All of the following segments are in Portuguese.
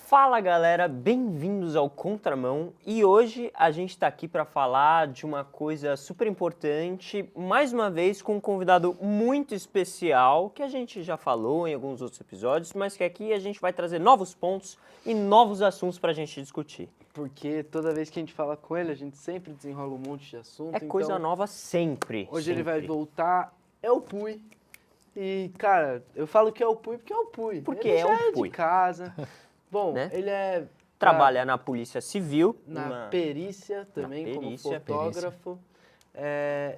Fala galera, bem-vindos ao Contramão e hoje a gente está aqui para falar de uma coisa super importante, mais uma vez com um convidado muito especial que a gente já falou em alguns outros episódios, mas que aqui a gente vai trazer novos pontos e novos assuntos para a gente discutir. Porque toda vez que a gente fala com ele, a gente sempre desenrola um monte de assunto. É coisa então, nova sempre. Hoje sempre. ele vai voltar, é o Pui. E, cara, eu falo que é o Pui porque é o Pui. Porque ele é já o é Pui. de casa. Bom, Né? ele Trabalha na Polícia Civil. na perícia também, como fotógrafo.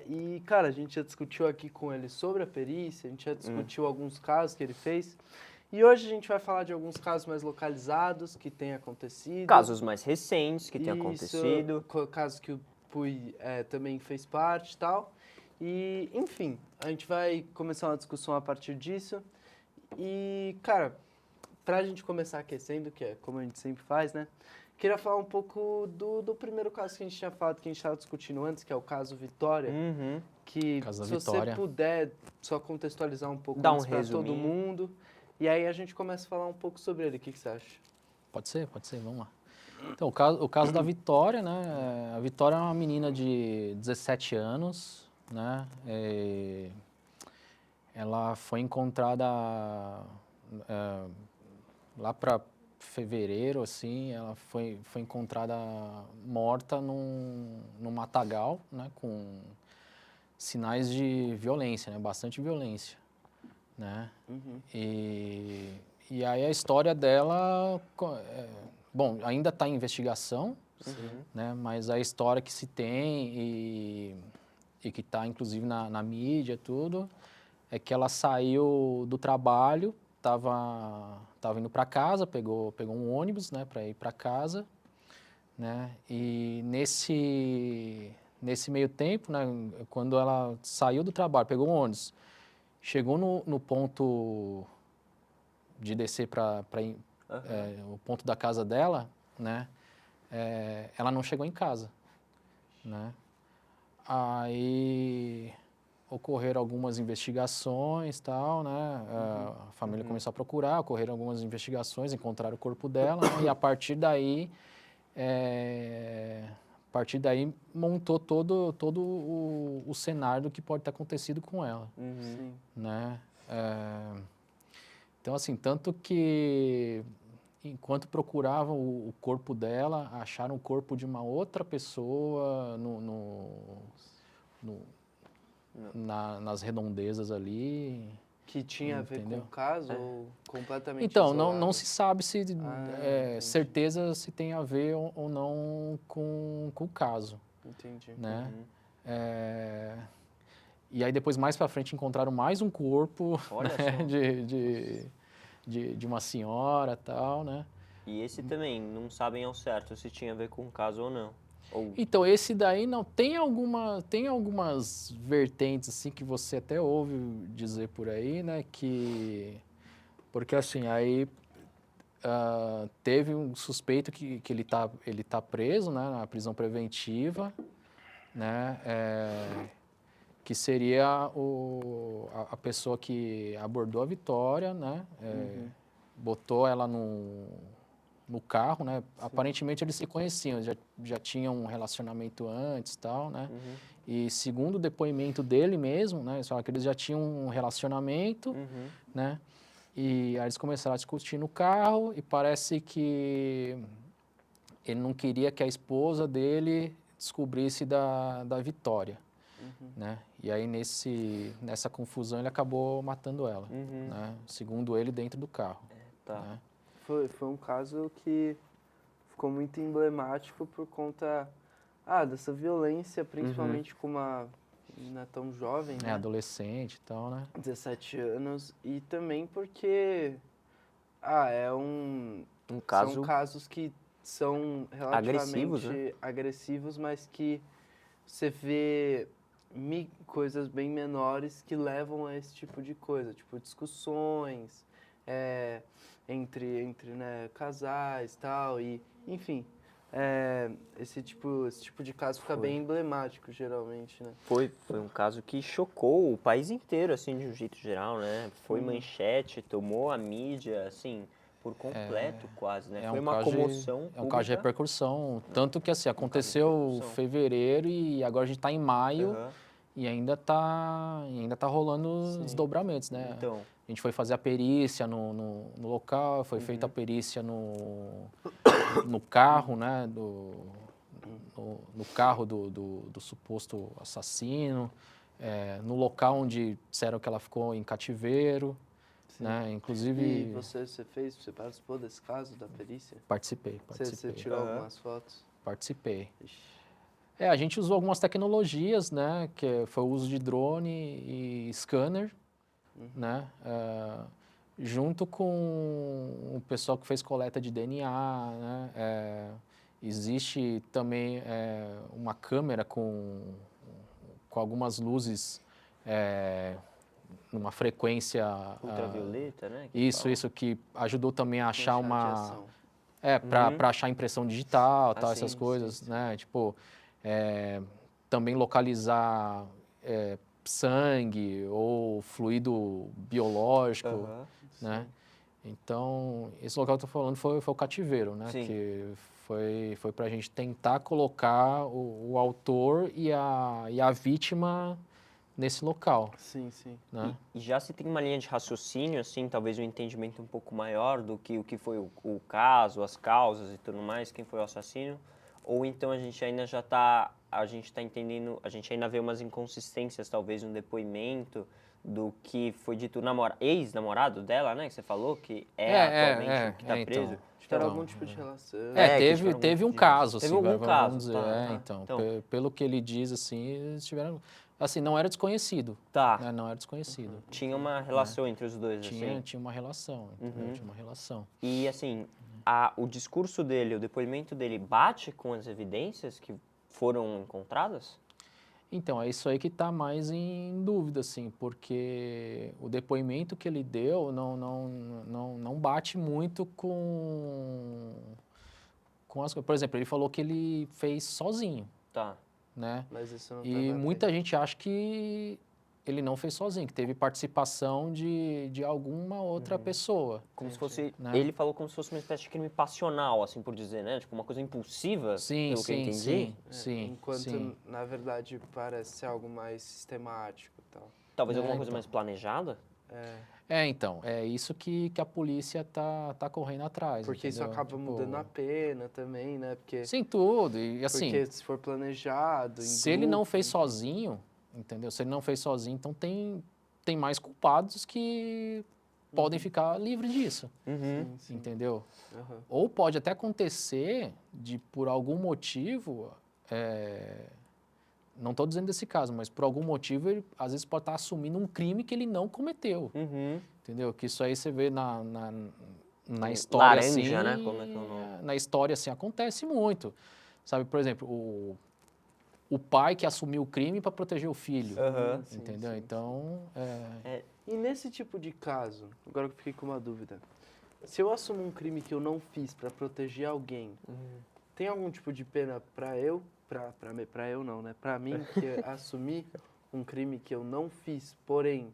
E, cara, a gente já discutiu aqui com ele sobre a perícia, a gente já discutiu alguns casos que ele fez. E hoje a gente vai falar de alguns casos mais localizados que têm acontecido. Casos mais recentes que têm acontecido. Casos que o Pui também fez parte e tal. E, enfim, a gente vai começar uma discussão a partir disso. E, cara, pra gente começar aquecendo, que é como a gente sempre faz, né? Queria falar um pouco do primeiro caso que a gente tinha falado, que a gente estava discutindo antes, que é o caso Vitória. Que, Caso da se você Vitória. puder só contextualizar um pouco Dá um antes pra todo resuminho. mundo. E aí a gente começa a falar um pouco sobre ele. O que você acha? Pode ser, vamos lá. Então, o caso da Vitória, né? A Vitória é uma menina de 17 anos, né? Ela foi encontrada lá para fevereiro, assim, ela foi encontrada morta num matagal, né? Com sinais de violência, né? Bastante violência, né? E aí a história dela, bom, ainda está em investigação, né? Mas a história que se tem e que está inclusive na mídia tudo, é que ela saiu do trabalho, tava indo para casa, pegou um ônibus, né, para ir para casa, né? E nesse meio tempo, né, quando ela saiu do trabalho, pegou um ônibus, chegou no ponto de descer para o ponto da casa dela, né? Ela não chegou em casa, né? Aí ocorreram algumas investigações, tal, né? A família começou a procurar, ocorreram algumas investigações, encontraram o corpo dela, né? E a partir daí montou todo o cenário do que pode ter acontecido com ela, Sim. né? Então, assim, tanto que enquanto procuravam o corpo dela, acharam o corpo de uma outra pessoa nas redondezas ali. Que tinha a ver com Entendeu? o caso ou completamente Então, isolado? não se sabe se entendi. certeza se tem a ver ou não com o caso, Entendi. né? E aí depois, mais pra frente, encontraram mais um corpo, Olha né? só. de uma senhora e tal, né? E esse também, não sabem ao certo se tinha a ver com o caso ou não. Então, esse daí não. Tem algumas vertentes, assim, que você até ouve dizer por aí, né? Porque, assim, aí teve um suspeito que ele tá preso, né? Na prisão preventiva, né? Que seria a pessoa que abordou a Vitória, né? Botou ela no carro, né? Aparentemente eles se conheciam, já tinham um relacionamento antes e tal, né? E segundo o depoimento dele mesmo, né? Só que eles já tinham um relacionamento, né? E aí eles começaram a discutir no carro e parece que ele não queria que a esposa dele descobrisse da Vitória, né? E aí nessa confusão ele acabou matando ela, né? Segundo ele, dentro do carro. Tá. Né? Foi um caso que ficou muito emblemático por conta dessa violência, principalmente com uma menina tão jovem, né? Adolescente e tal, né? 17 anos. E também porque caso são casos que são agressivos, relativamente né? agressivos, mas que você vê coisas bem menores que levam a esse tipo de coisa, tipo discussões entre né, casais e tal, e enfim, esse tipo de caso fica Foi. bem emblemático geralmente, né? Foi um caso que chocou o país inteiro, assim, de um jeito geral, né? Foi manchete, tomou a mídia, assim, por completo quase, né? Foi uma comoção É um caso de pública. repercussão, tanto que assim, caso de aconteceu em repercussão. fevereiro e agora a gente está em maio Aham. e ainda tá rolando os Sim. desdobramentos, né? Então, A gente foi fazer a perícia no local, foi feita a perícia no carro, né? No carro do suposto assassino, no local onde disseram que ela ficou em cativeiro, Sim. né? E Inclusive, você participou desse caso da perícia? participei. Você tirou Aham. algumas fotos? Participei. Ixi. A gente usou algumas tecnologias, né? Que foi o uso de drone e scanner, né? Junto com o pessoal que fez coleta de DNA, né? Existe também uma câmera com algumas luzes numa frequência... ultravioleta, né? que Isso, fala. isso, que ajudou também a achar Com uma... radiação. para achar impressão digital, tal, sim, essas sim, coisas, sim. né? Tipo, também localizar sangue ou fluido biológico, Aham. né? Então, esse local que eu tô falando foi o cativeiro, né? Sim. Que foi para a gente tentar colocar o autor e a vítima nesse local, Sim, sim. né? E já se tem uma linha de raciocínio, assim, talvez um entendimento um pouco maior do que o que foi o caso, as causas e tudo mais, quem foi o assassino? Ou então a gente ainda a gente tá entendendo, a gente ainda vê umas inconsistências, talvez um depoimento do que foi dito ex-namorado dela, né, que você falou, que atualmente o que tá preso. Então. Tiveram Então, algum tipo de relação. que tiveram Teve algum um tipo de caso, Teve assim, algum vamos caso, dizer. tá. Então, Então, pelo que ele diz, assim, eles tiveram... Assim, não era desconhecido, tá. né? Não era desconhecido. Tinha uma relação entre os dois, assim. Tinha uma relação, entendeu? Tinha uma relação. E, assim, o discurso dele, o depoimento dele bate com as evidências que foram encontradas? Então, é isso aí que está mais em dúvida, assim, porque o depoimento que ele deu não bate muito com as coisas. Por exemplo, ele falou que ele fez sozinho, Tá. né? Mas isso não E tava muita gente acha que ele não fez sozinho, que teve participação de alguma outra pessoa. Como se fosse... Né? Ele falou como se fosse uma espécie de crime passional, assim por dizer, né? Tipo, uma coisa impulsiva, Sim, pelo que eu sim, entendi. sim, Enquanto, sim. na verdade, parece ser algo mais sistemático e tal. Talvez alguma coisa Então. mais planejada? Então, é isso que a polícia tá correndo atrás, Porque isso entendeu? acaba Tipo, mudando a pena também, né? sim, tudo. E assim, Porque se for planejado, em se ele não grupo, fez enfim. sozinho, entendeu? Se ele não fez sozinho, então tem mais culpados que podem ficar livres disso, Sim, sim. entendeu? Aham. Ou pode até acontecer de, por algum motivo, não estou dizendo desse caso, mas por algum motivo ele às vezes pode estar assumindo um crime que ele não cometeu, entendeu? Que isso aí você vê na história Laranja, assim, né? Como é que é o nome? na história assim acontece muito, sabe? Por exemplo, o pai que assumiu o crime para proteger o filho, Aham. Sim, entendeu? sim, Então, E nesse tipo de caso, agora eu fiquei com uma dúvida. Se eu assumo um crime que eu não fiz pra proteger alguém, tem algum tipo de pena pra eu, pra eu não, né? Pra mim que assumir um crime que eu não fiz, porém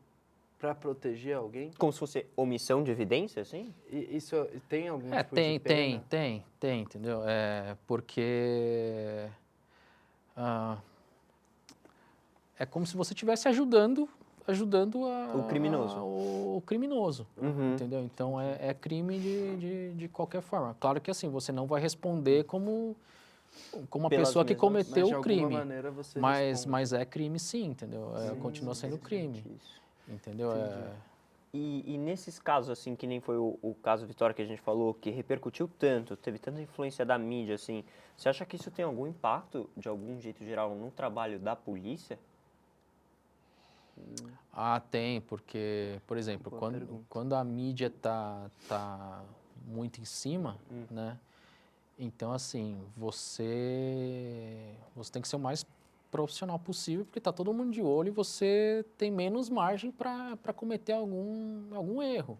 pra proteger alguém? Como se fosse omissão de evidência, assim? E isso tem algum tipo de tem, pena? entendeu? Porque é como se você estivesse ajudando O criminoso. o criminoso, entendeu? Então é crime de qualquer forma. Claro que assim, você não vai responder como uma Pelas pessoa que mesmas- cometeu Mas de o alguma crime, maneira você mas responde. é crime sim, entendeu? Continua sendo crime, Interessante isso. entendeu? E nesses casos, assim, que nem foi o caso Vitória que a gente falou, que repercutiu tanto, teve tanta influência da mídia, assim, você acha que isso tem algum impacto, de algum jeito geral, no trabalho da polícia? Tem, porque, por exemplo, Boa pergunta. quando a mídia tá muito em cima, né? Então, assim, você tem que ser o mais profissional possível, porque tá todo mundo de olho e você tem menos margem para cometer algum erro.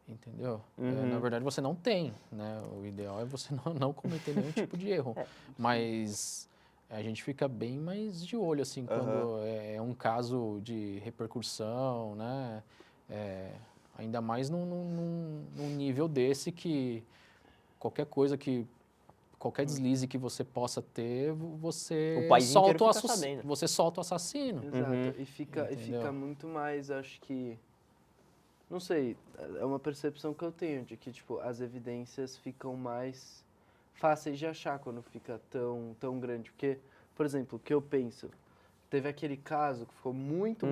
Entendeu? Na verdade, você não tem, né? O ideal é você não cometer nenhum tipo de erro. Mas a gente fica bem mais de olho, assim, quando é um caso de repercussão, né? Ainda mais num nível desse que qualquer deslize que você possa ter, O país inteiro fica sabendo. você solta o assassino. Exato. E fica Entendeu? muito mais, acho que... Não sei, é uma percepção que eu tenho de que, tipo, as evidências ficam mais fáceis de achar quando fica tão grande. Porque, por exemplo, o que eu penso, teve aquele caso que ficou muito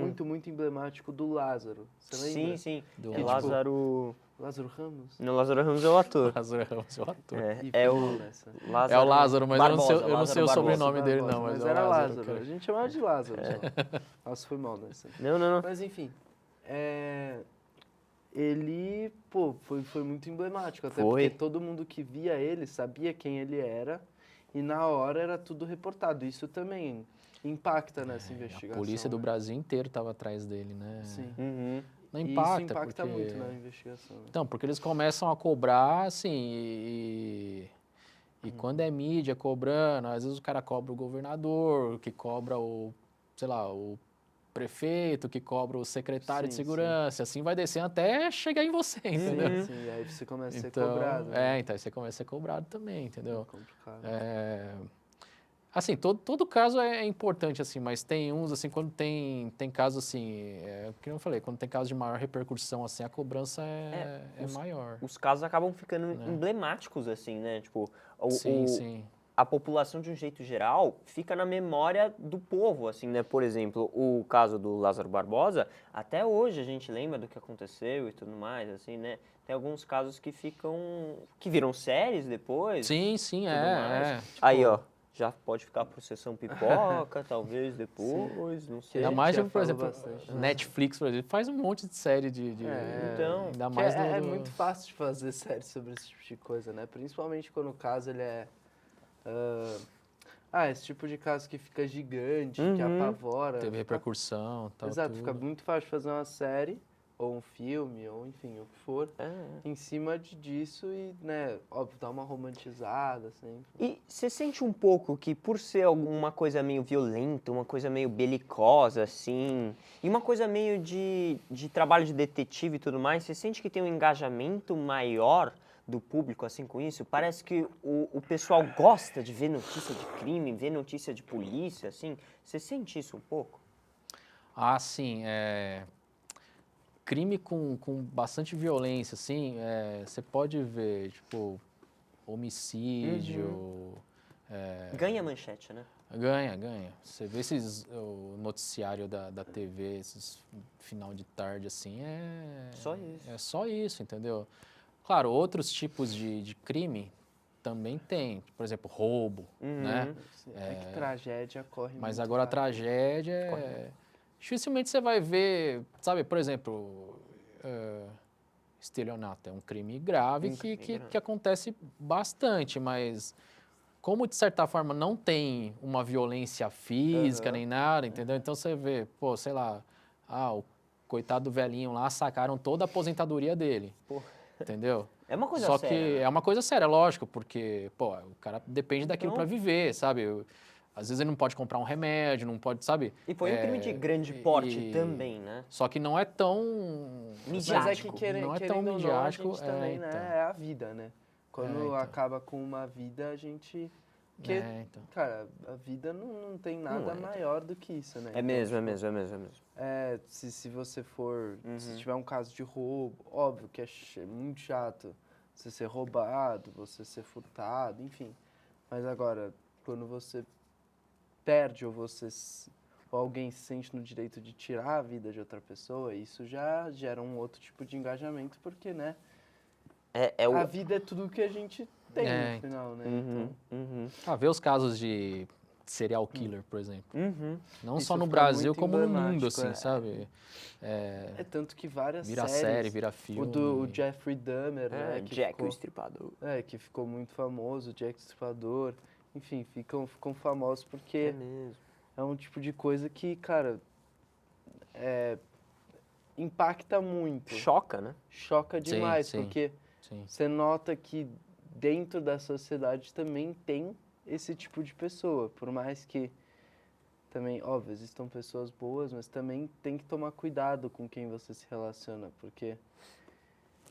emblemático do Lázaro. Você lembra? Sim. Do É tipo, Lázaro... Lázaro Ramos? Não, Lázaro Ramos é o ator. Lázaro Ramos é o ator. Ih, É fui mal o nessa. É o Lázaro, mas Barbosa, eu não sei Lázaro o sobrenome Barbosa. dele, não. Mas é o era Lázaro, Lázaro. cara. A gente chamava de Lázaro só. Nossa, foi mal nessa. Não. Mas enfim, ele, pô, foi muito emblemático. Até Foi. porque todo mundo que via ele sabia quem ele era e na hora era tudo reportado. Isso também impacta nessa investigação. A polícia do né? Brasil inteiro estava atrás dele, né? Sim. Não E impacta, isso impacta porque... muito na investigação. Né? Então, porque eles começam a cobrar, assim, e quando é mídia cobrando, às vezes o cara cobra o governador, que cobra sei lá, o prefeito, que cobra o secretário de Sim, segurança, assim vai descendo até chegar em você, entendeu? Sim, e aí você começa a ser Então, cobrado. Né? então aí você começa a ser cobrado também, entendeu? É complicado. Assim, todo caso é importante, assim, mas tem uns, assim, quando tem casos, assim, como eu falei, quando tem casos de maior repercussão, assim, a cobrança é maior. Os casos acabam ficando emblemáticos, assim, né? Tipo, Sim. a população, de um jeito geral, fica na memória do povo, assim, né? Por exemplo, o caso do Lázaro Barbosa, até hoje a gente lembra do que aconteceu e tudo mais, assim, né? Tem alguns casos que viram séries depois. Sim, tudo mais. tipo, Aí, ó, já pode ficar por sessão pipoca, talvez depois, não sei. Ainda gente mais, já por falou exemplo, bastante, né? Netflix, por exemplo, faz um monte de série Então, ainda Que mais é muito fácil de fazer série sobre esse tipo de coisa, né? Principalmente quando o caso ele é... esse tipo de caso que fica gigante, que apavora. teve repercussão, tal, Exato, tudo. fica muito fácil de fazer uma série, ou um filme, ou enfim, o que for, em cima disso e, né, óbvio, dar uma romantizada sempre. E você sente um pouco que, por ser alguma coisa meio violenta, uma coisa meio belicosa, assim, e uma coisa meio de trabalho de detetive e tudo mais, você sente que tem um engajamento maior do público, assim, com isso? Parece que o pessoal gosta de ver notícia de crime, ver notícia de polícia, assim. Você sente isso um pouco? Ah, sim, crime com bastante violência, assim, você pode ver, tipo, homicídio... Ganha manchete, né? Ganha. Você vê o noticiário da TV, esses final de tarde, assim, Só isso. É só isso, entendeu? Claro, outros tipos de crime também tem, por exemplo, roubo, né? É que tragédia corre Mas muito agora a rápido. tragédia dificilmente você vai ver, sabe, por exemplo, estelionato é um crime grave que acontece bastante, mas como de certa forma não tem uma violência física nem nada, entendeu? Então você vê, pô, sei lá, o coitado do velhinho lá, sacaram toda a aposentadoria dele, entendeu? É uma coisa Só séria, que né? é uma coisa séria, lógico, porque, pô, o cara depende daquilo Então- para viver, sabe? Às vezes ele não pode comprar um remédio, não pode, sabe? E foi um crime de grande porte também, né? Só que não é tão Mas é Midiático. que querendo não é tão ou não, a midiático, gente também, né, então. é a vida, né? Quando então. acaba com uma vida, a gente... Porque, então. cara, a vida não tem nada maior do que isso, né? É mesmo. Se você for... Se tiver um caso de roubo, óbvio que é muito chato você ser roubado, você ser furtado, enfim. Mas agora, quando você perde ou ou alguém se sente no direito de tirar a vida de outra pessoa, isso já gera um outro tipo de engajamento, porque, né? A vida é tudo que a gente tem no final, né? Ver os casos de serial killer, por exemplo. Não Isso só no fica Brasil, muito como no mundo, emblemático, assim, sabe? É tanto que várias Vira séries... série, vira filme. O Jeffrey Dahmer, né? Jack, o Estripador. Que ficou muito famoso, Jack o Estripador. Enfim, ficam famosos porque... É mesmo. é um tipo de coisa que, cara, impacta muito. Choca, né? Choca demais, sim. porque Sim. você nota que dentro da sociedade também tem esse tipo de pessoa. Por mais que também, óbvio, existam pessoas boas, mas também tem que tomar cuidado com quem você se relaciona, porque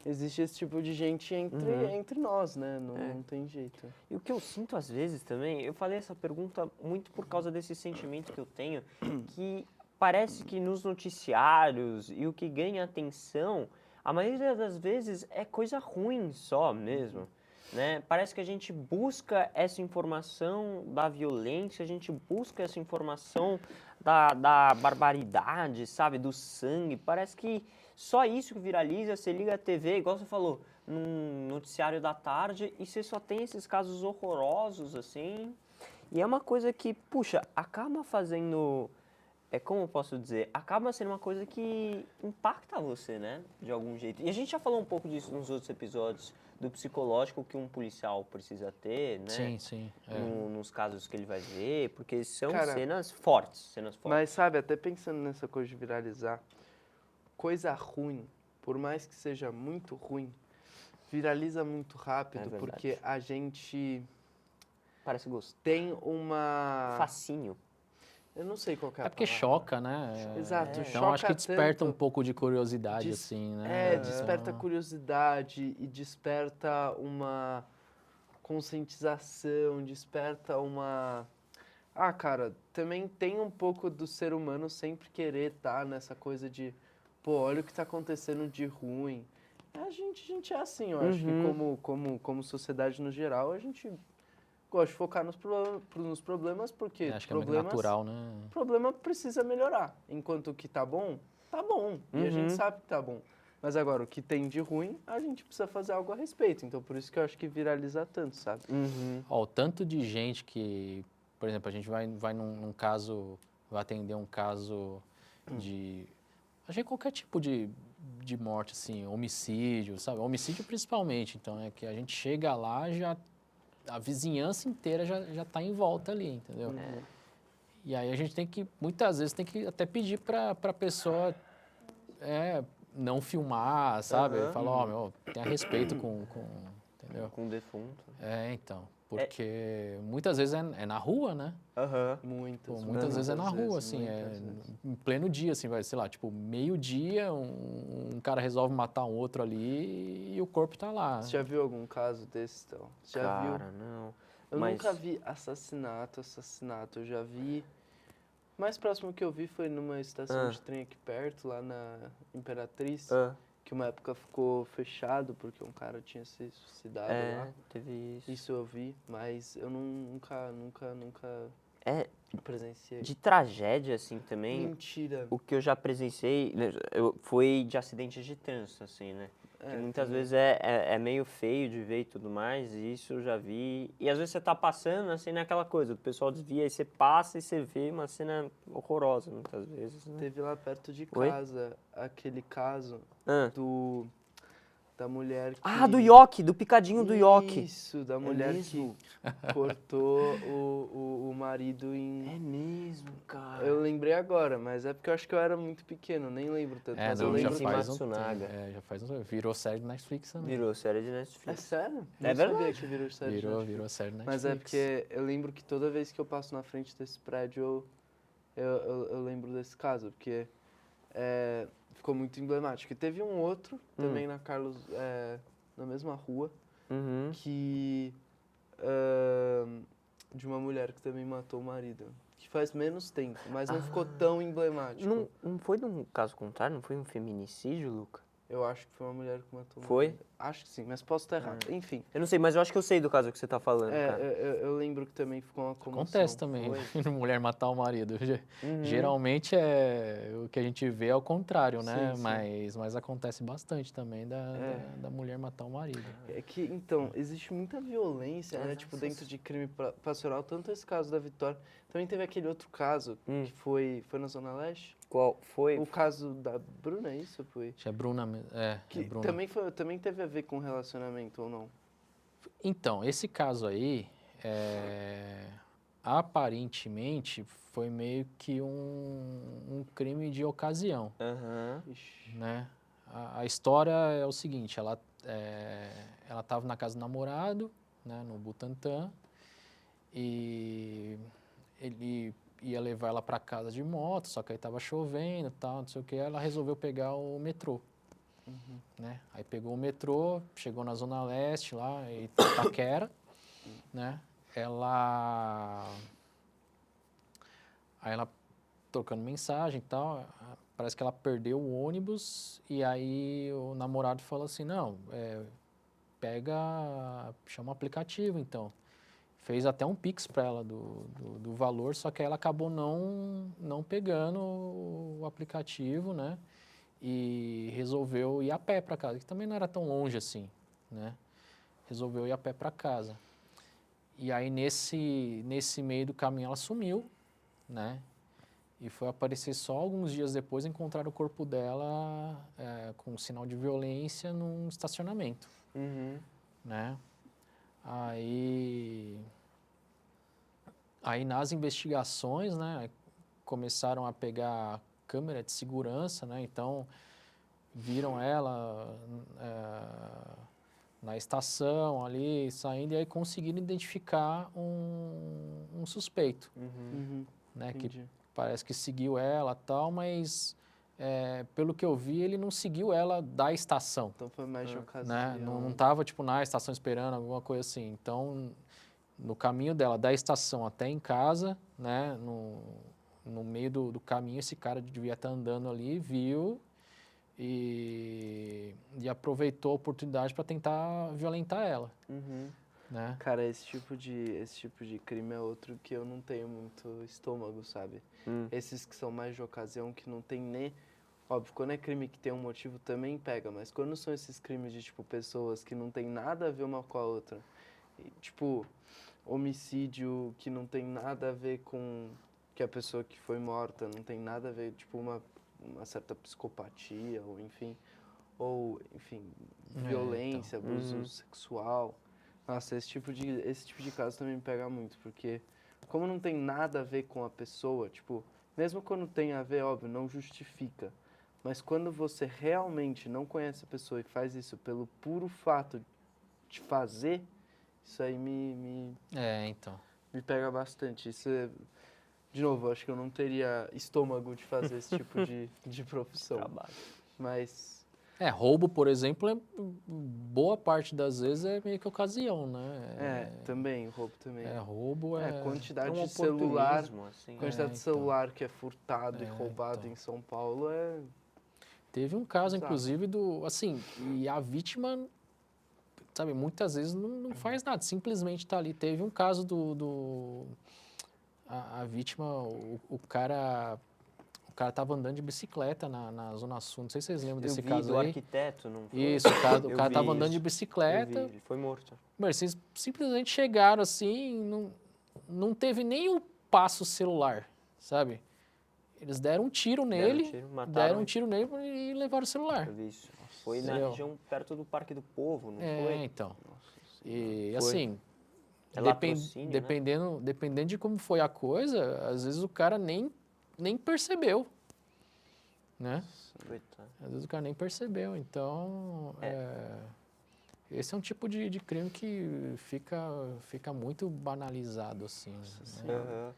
existe esse tipo de gente entre nós, né? Não tem jeito. E o que eu sinto às vezes também, eu falei essa pergunta muito por causa desse sentimento que eu tenho, que parece que nos noticiários e o que ganha atenção, a maioria das vezes é coisa ruim só mesmo, né? Parece que a gente busca essa informação da violência, a gente busca essa informação da barbaridade, sabe? Do sangue. Parece que só isso que viraliza, você liga a TV, igual você falou, num noticiário da tarde e você só tem esses casos horrorosos, assim. E é uma coisa que, puxa, acaba fazendo. Como eu posso dizer? Acaba sendo uma coisa que impacta você, né? De algum jeito. E a gente já falou um pouco disso nos outros episódios, do psicológico que um policial precisa ter, né? Sim. Nos casos que ele vai ver, porque são Cara, cenas fortes, Mas sabe, até pensando nessa coisa de viralizar, coisa ruim, por mais que seja muito ruim, viraliza muito rápido, É verdade. porque a gente Parece gosto. tem uma... Fascínio. Eu não sei qual que é a É porque palavra. choca, né? Exato, Então acho que choca desperta um tanto. pouco de curiosidade, Des- assim, né? desperta Então, curiosidade e desperta uma conscientização, desperta uma... Ah, cara, também tem um pouco do ser humano sempre querer estar nessa coisa de, pô, olha o que tá acontecendo de ruim. A gente é assim, eu acho que como sociedade no geral, a gente gosta de focar nos problemas, porque acho que é meio natural, né? problema precisa melhorar. Enquanto o que tá bom. E a gente sabe que tá bom. Mas agora, o que tem de ruim, a gente precisa fazer algo a respeito. Então, por isso que eu acho que viraliza tanto, sabe? Ó, o tanto de gente que, por exemplo, a gente vai num caso, vai atender um caso de, acho que qualquer tipo de morte, assim, homicídio, sabe? Homicídio principalmente, então é que a gente chega lá, já a vizinhança inteira já tá em volta ali, entendeu? E aí a gente tem que, muitas vezes, tem que até pedir pra pessoa não filmar, sabe? Falar, ó, meu, tenha respeito entendeu? Com defunto. Então, porque muitas vezes é na rua, né? Muitas vezes é na rua, assim, em pleno dia, assim, vai, sei lá, tipo, meio-dia, um cara resolve matar um outro ali e o corpo tá lá. Você já viu algum caso desse, então? Já viu? Cara, não. Eu Mas- nunca vi assassinato. Eu já vi... O mais próximo que eu vi foi numa estação de trem aqui perto, lá na Imperatriz, que uma época ficou fechado porque um cara tinha se suicidado lá. Teve isso. Isso eu vi, mas eu nunca presenciei. De tragédia, assim, também, Mentira. o que eu já presenciei foi de acidentes de trânsito, assim, né? Que muitas também. vezes é meio feio de ver e tudo mais, e isso eu já vi. E às vezes você tá passando, assim, naquela coisa, o pessoal desvia, aí você passa e você vê uma cena horrorosa, muitas vezes, né? Teve lá perto de Oi? casa aquele caso Ah. da mulher que... Ah, do Yoki, do picadinho do Yoki. Isso, da mulher que cortou o marido em... É mesmo, cara. Eu lembrei agora, mas é porque eu acho que eu era muito pequeno, nem lembro tanto. mas eu não, já lembro Sim, faz Matsunaga. já faz um tempo. Virou série do Netflix também. Virou série de É Netflix. sério? É Não sabia verdade. que virou série de Netflix. Virou série do Mas Netflix. é porque eu lembro que toda vez que eu passo na frente desse prédio, eu lembro desse caso, porque ficou muito emblemático. E teve um outro, também na Carlos, na mesma rua, que... de uma mulher que também matou o marido. Que faz menos tempo, mas não ficou tão emblemático. Não foi num caso contrário? Não foi um feminicídio, Luca? Eu acho que foi uma mulher que matou o Foi? marido. Acho que sim, mas posso estar errado. Enfim. Eu não sei, mas eu acho que eu sei do caso que você tá falando, cara. Eu lembro que também ficou uma comoção. Acontece também, Foi? mulher matar o marido. Geralmente o que a gente vê é o contrário, né? Sim. Mas acontece bastante também da mulher matar o marido. É que, então, existe muita violência, né? Tipo, dentro de crime passional. Tanto esse caso da Vitória. Também teve aquele outro caso que foi na Zona Leste. Qual foi? O caso da Bruna, é isso? Foi? Acho que é Bruna. Que Bruna. também teve a ver com relacionamento ou não? Então, esse caso aí, aparentemente, foi meio que um crime de ocasião, Aham. Ixi. né? A história é o seguinte, ela estava na casa do namorado, né, no Butantã, e ele ia levar ela para casa de moto, só que aí estava chovendo e tal, não sei o que, ela resolveu pegar o metrô, né? Aí pegou o metrô, chegou na Zona Leste, lá em Itaquera, né? Aí ela trocando mensagem e tal, parece que ela perdeu o ônibus e aí o namorado falou assim, não, chama um aplicativo então. Fez até um Pix para ela do valor, só que ela acabou não pegando o aplicativo, né? E resolveu ir a pé para casa, que também não era tão longe assim, né? Resolveu ir a pé para casa. E aí nesse meio do caminho ela sumiu, né? E foi aparecer só alguns dias depois, encontrar o corpo dela com sinal de violência num estacionamento, Uhum. né? Aí nas investigações, né, começaram a pegar câmera de segurança, né? Então viram ela na estação ali, saindo, e aí conseguiram identificar um suspeito, Uhum. né? Que Entendi. parece que seguiu ela tal, mas pelo que eu vi, ele não seguiu ela da estação, Então foi mais de né? ocasião. Não estava, tipo, na estação esperando, alguma coisa assim. Então, no caminho dela, da estação até em casa, né? No meio do caminho, esse cara devia estar andando ali, viu e aproveitou a oportunidade para tentar violentar ela, Uhum. né? Cara, esse tipo de crime é outro que eu não tenho muito estômago, sabe? Esses que são mais de ocasião, que não tem nem... Óbvio, quando é crime que tem um motivo também pega, mas quando são esses crimes de, tipo, pessoas que não tem nada a ver uma com a outra, e, tipo, homicídio que não tem nada a ver com que a pessoa que foi morta, não tem nada a ver, tipo, uma certa psicopatia, ou, enfim, violência, Então. abuso sexual. Nossa, esse tipo de caso também me pega muito, porque como não tem nada a ver com a pessoa, tipo, mesmo quando tem a ver, óbvio, não justifica, mas quando você realmente não conhece a pessoa e faz isso pelo puro fato de fazer, isso aí Então. me pega bastante. De novo, eu acho que eu não teria estômago de fazer esse tipo de profissão, Trabalho. mas... Roubo, por exemplo, boa parte das vezes é meio que ocasião, né? Também, roubo também. Roubo É Quantidade um de celular, oportunismo, assim. quantidade de então. celular que é furtado e roubado Então. em São Paulo é Teve um caso, bizarro. inclusive, assim, e a vítima, sabe, muitas vezes não faz nada, simplesmente está ali. Teve um caso a vítima, o cara estava andando de bicicleta na Zona Sul, não sei se vocês lembram Eu desse vi caso do aí. arquiteto, não foi? Isso, o cara Eu estava vi andando de isso. Eu vi, bicicleta, ele foi morto. mas eles simplesmente chegaram assim, não teve nem um passo celular, sabe? Eles deram um tiro Deram um nele, tiro, mataram e levaram o celular. Eu vi isso. Foi na Entendeu? região perto do Parque do Povo, não foi? Então. Nossa E Foi. assim, É latrocínio, né? dependendo de como foi a coisa, às vezes o cara nem percebeu, né? Coitado. Às vezes o cara nem percebeu. Então, esse é um tipo de crime que fica muito banalizado, assim. Né? Aham.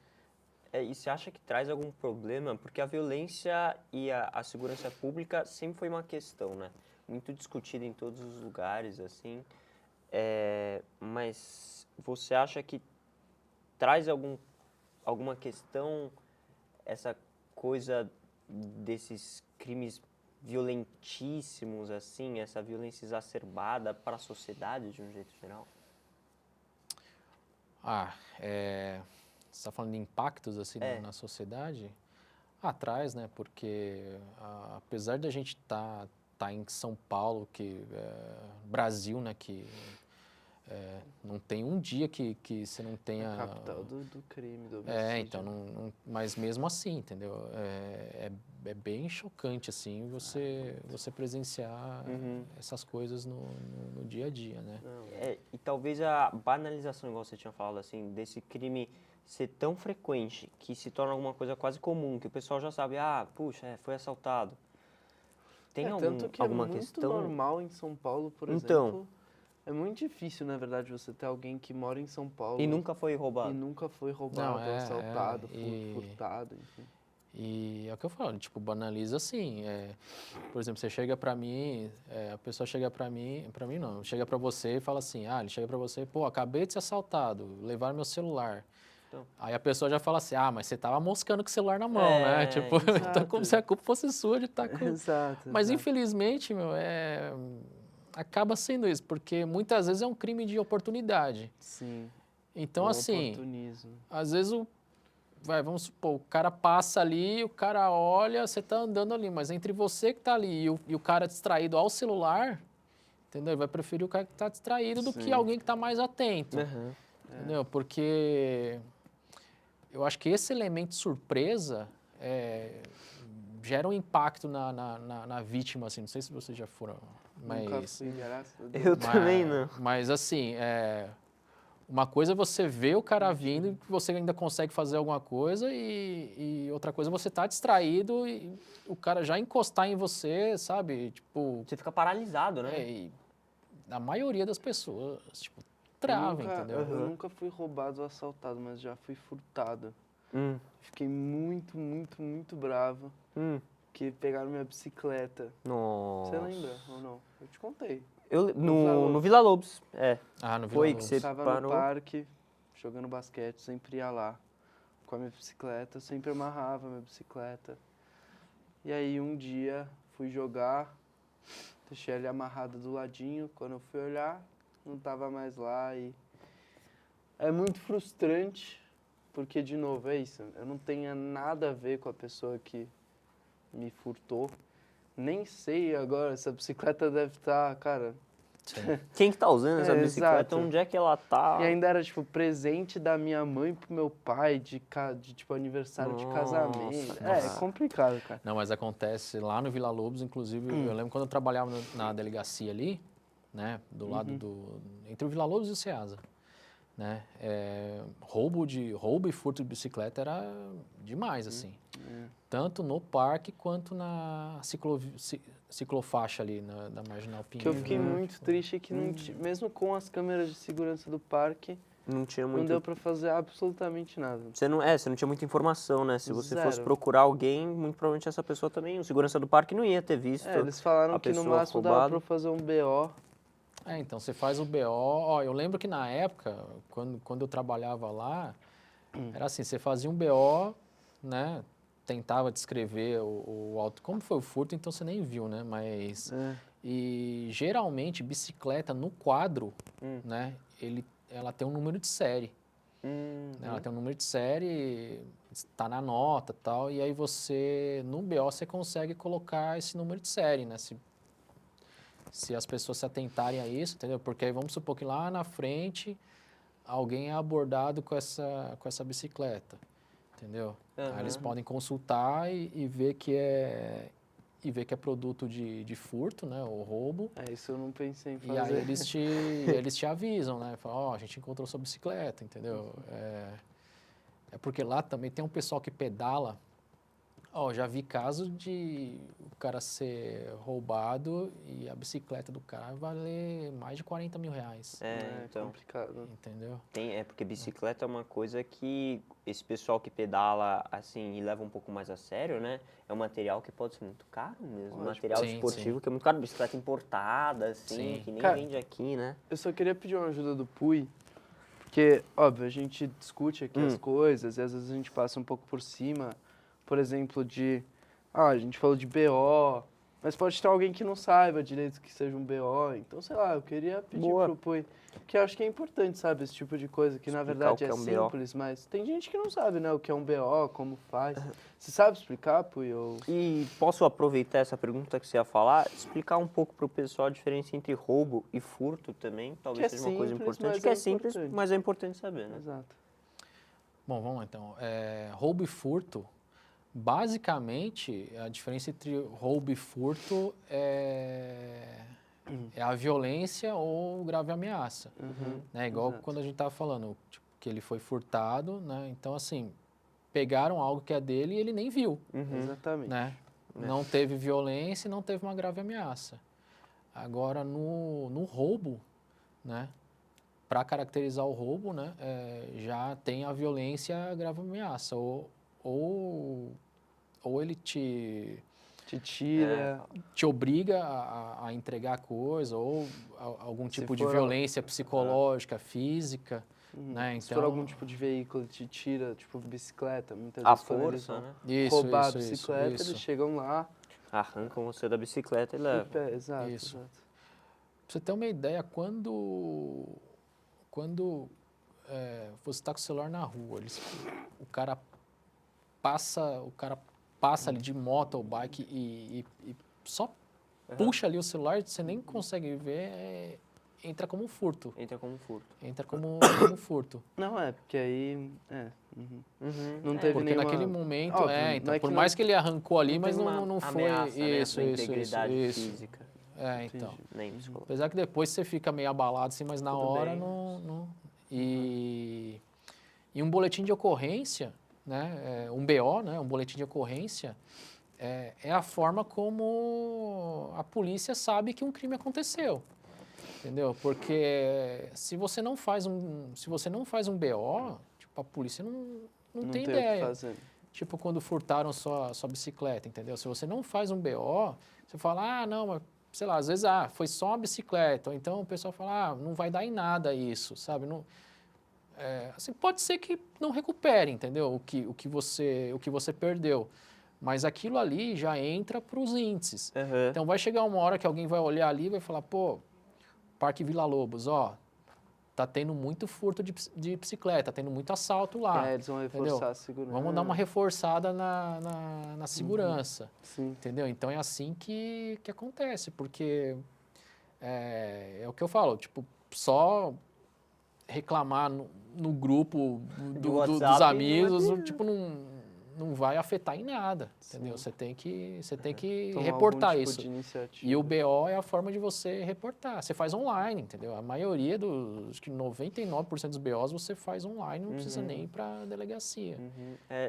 E você acha que traz algum problema? Porque a violência e a segurança pública sempre foi uma questão, né? Muito discutida em todos os lugares, assim. Mas você acha que traz alguma questão essa coisa desses crimes violentíssimos, assim, essa violência exacerbada para a sociedade de um jeito geral? Você está falando de impactos assim na sociedade? Atrás, né? Porque apesar da gente tá em São Paulo, Brasil, né? Que não tem um dia que você não tenha... A capital do crime, do homicídio. Então, mas mesmo assim, entendeu? É bem chocante, assim, você presenciar essas coisas no dia a dia, né? E talvez a banalização, igual você tinha falado, assim, desse crime ser tão frequente que se torna alguma coisa quase comum, que o pessoal já sabe, puxa, foi assaltado. Tem Tanto que alguma é muito questão? normal em São Paulo, por Então. exemplo. É muito difícil, na verdade, você ter alguém que mora em São Paulo E nunca foi e roubado. nunca foi roubado, Não, assaltado, e- furtado, enfim. E é o que eu falo, tipo, banaliza assim. Por exemplo, você chega pra mim, a pessoa chega pra mim não, chega pra você e fala assim, ele chega pra você, pô, acabei de ser assaltado, levaram meu celular. Então. Aí a pessoa já fala assim, mas você tava moscando com o celular na mão, né? Tipo, então exato. como se a culpa fosse sua de estar com... Exato. Mas exato. infelizmente, meu, acaba sendo isso, porque muitas vezes é um crime de oportunidade. Sim. Então, um assim, oportunismo. às vezes vamos supor, o cara passa ali, o cara olha, você tá andando ali, mas entre você que tá ali e o cara distraído ao celular, entendeu? Ele vai preferir o cara que tá distraído do que Sim. alguém que tá mais atento, Uhum. entendeu? Porque eu acho que esse elemento de surpresa gera um impacto na vítima, assim, não sei se vocês já foram, Nunca mas... fui, graças a Deus. Eu também não. Mas assim, uma coisa é você ver o cara vindo e você ainda consegue fazer alguma coisa e outra coisa é você tá distraído e o cara já encostar em você, sabe? Tipo, Você fica paralisado, né? e a maioria das pessoas, tipo, trava, entendeu? Eu nunca fui roubado ou assaltado, mas já fui furtado. Hum, Fiquei muito, muito, muito bravo hum. que pegaram minha bicicleta. Nossa. Você lembra ou não? Eu te contei. No Vila Lobos, No Foi Vila que Lobos. você Tava parou. no parque, jogando basquete, sempre ia lá com a minha bicicleta, sempre amarrava a minha bicicleta. E aí um dia fui jogar, deixei ele amarrado do ladinho, quando eu fui olhar, não tava mais lá e... É muito frustrante, porque de novo, é isso, eu não tenho nada a ver com a pessoa que me furtou. Nem sei agora, essa bicicleta deve estar, cara... Quem que tá usando essa bicicleta? exato. Onde é que ela tá? E ainda era, tipo, presente da minha mãe pro meu pai, de tipo, aniversário de casamento. É complicado, cara. Não, mas acontece lá no Vila Lobos, inclusive, eu lembro quando eu trabalhava na delegacia ali, né, do lado entre o Vila Lobos e o Ceasa, né, roubo e furto de bicicleta era demais, assim. Tanto no parque quanto na ciclofaixa ali, da Marginal Pinheiro. Que eu fiquei muito triste que não mesmo com as câmeras de segurança do parque, Não tinha não muito. deu pra fazer absolutamente nada. Você não tinha muita informação, né? Se você fosse Zero. procurar alguém, muito provavelmente essa pessoa também, o segurança do parque não ia ter visto. Eles falaram a que no pessoa máximo dava roubada. pra eu fazer um BO. Então você faz o BO. Ó, eu lembro que na época, quando eu trabalhava lá, era assim, você fazia um BO, né? Tentava descrever o auto. Como foi o furto, então você nem viu, né? Mas. E geralmente, bicicleta no quadro, né? Ela tem um número de série. Né, ela tem um número de série, está na nota e tal, e aí no BO você consegue colocar esse número de série, né? Se as pessoas se atentarem a isso, entendeu? Porque aí vamos supor que lá na frente alguém é abordado com essa bicicleta, entendeu? Aí eles podem consultar e ver que é produto de furto, né? Ou roubo. Isso eu não pensei em fazer. E aí eles te avisam, né? Falam, a gente encontrou sua bicicleta, entendeu? É porque lá também tem um pessoal que pedala. Já vi caso de o cara ser roubado e a bicicleta do cara valer mais de 40 mil reais. Então. Complicado. Entendeu? Porque bicicleta é uma coisa que esse pessoal que pedala assim e leva um pouco mais a sério, né? É um material que pode ser muito caro mesmo. Material Sim, esportivo sim. que é muito caro, bicicleta importada, assim, Sim. que nem Cara, vende aqui, né? Eu só queria pedir uma ajuda do Pui, porque, óbvio, a gente discute aqui as coisas e às vezes a gente passa um pouco por cima, por exemplo, a gente falou de BO, mas pode ter alguém que não saiba direito que seja um BO, então, sei lá, eu queria pedir pro Pui, porque eu acho que é importante, sabe, esse tipo de coisa, que na Explicar verdade o que é é um BO. simples, mas tem gente que não sabe, né, o que é um BO, como faz. Você sabe explicar, Pui? E posso aproveitar essa pergunta que você ia falar, explicar um pouco para o pessoal a diferença entre roubo e furto também, talvez Que é seja uma coisa simples, importante, mas que é é simples, importante. mas é importante saber, né? Exato. Bom, vamos lá então. Roubo e furto, basicamente, a diferença entre roubo e furto é a violência ou grave ameaça. Né? Igual exato. quando a gente estava falando, tipo, que ele foi furtado, né? Então, assim, pegaram algo que é dele e ele nem viu, Exatamente. né? Não teve violência e não teve uma grave ameaça. Agora, no roubo, né? Para caracterizar o roubo, né? Já tem a violência e a grave ameaça. Ou ele Te tira. te obriga a entregar coisa, ou algum Se tipo de for violência psicológica, física, né? Se for algum tipo de veículo, te tira, tipo bicicleta, muitas A vezes quando eles força, vão né? roubar a bicicleta, eles chegam lá. Arrancam você da bicicleta e levam. Exato, Isso. exato. Pra você ter uma ideia, quando você está com o celular na rua, o cara passa ali de moto ou bike e só puxa ali o celular, você nem consegue ver, entra como furto. Entra como furto. Entra como furto. Não, porque aí. Não É, teve Porque nenhuma. naquele momento, Óbvio, então, não é por que mais que ele arrancou ali, não mas teve uma não foi ameaça, né, isso, à integridade física. Então. Entendi. Nem psicológica. Apesar que depois você fica meio abalado assim, mas na Tudo hora bem. não. E um boletim de ocorrência, né, um BO, né, um boletim de ocorrência, é a forma como a polícia sabe que um crime aconteceu, entendeu? Porque se você não faz um BO, tipo, a polícia não tem o que ideia. fazer. Tipo, quando furtaram sua bicicleta, entendeu? Se você não faz um BO, você fala, não, mas, sei lá, às vezes, foi só uma bicicleta. Ou então o pessoal fala, não vai dar em nada isso, sabe? Não, assim, pode ser que não recupere, entendeu? O que você perdeu. Mas aquilo ali já entra para os índices. Então vai chegar uma hora que alguém vai olhar ali e vai falar, pô, Parque Vila Lobos, tá tendo muito furto de bicicleta, tá tendo muito assalto lá. Eles vão reforçar entendeu? a segurança. Vamos dar uma reforçada na segurança. Sim. Entendeu? Então é assim que acontece, porque é o que eu falo, tipo, só reclamar no grupo dos WhatsApp, amigos, não é- tipo, não vai afetar em nada, entendeu? Sim. Você tem que Tomar reportar algum tipo isso. de iniciativa. E o BO é a forma de você reportar. Você faz online, entendeu? A maioria acho que 99% dos BOs você faz online, não precisa nem ir para a delegacia.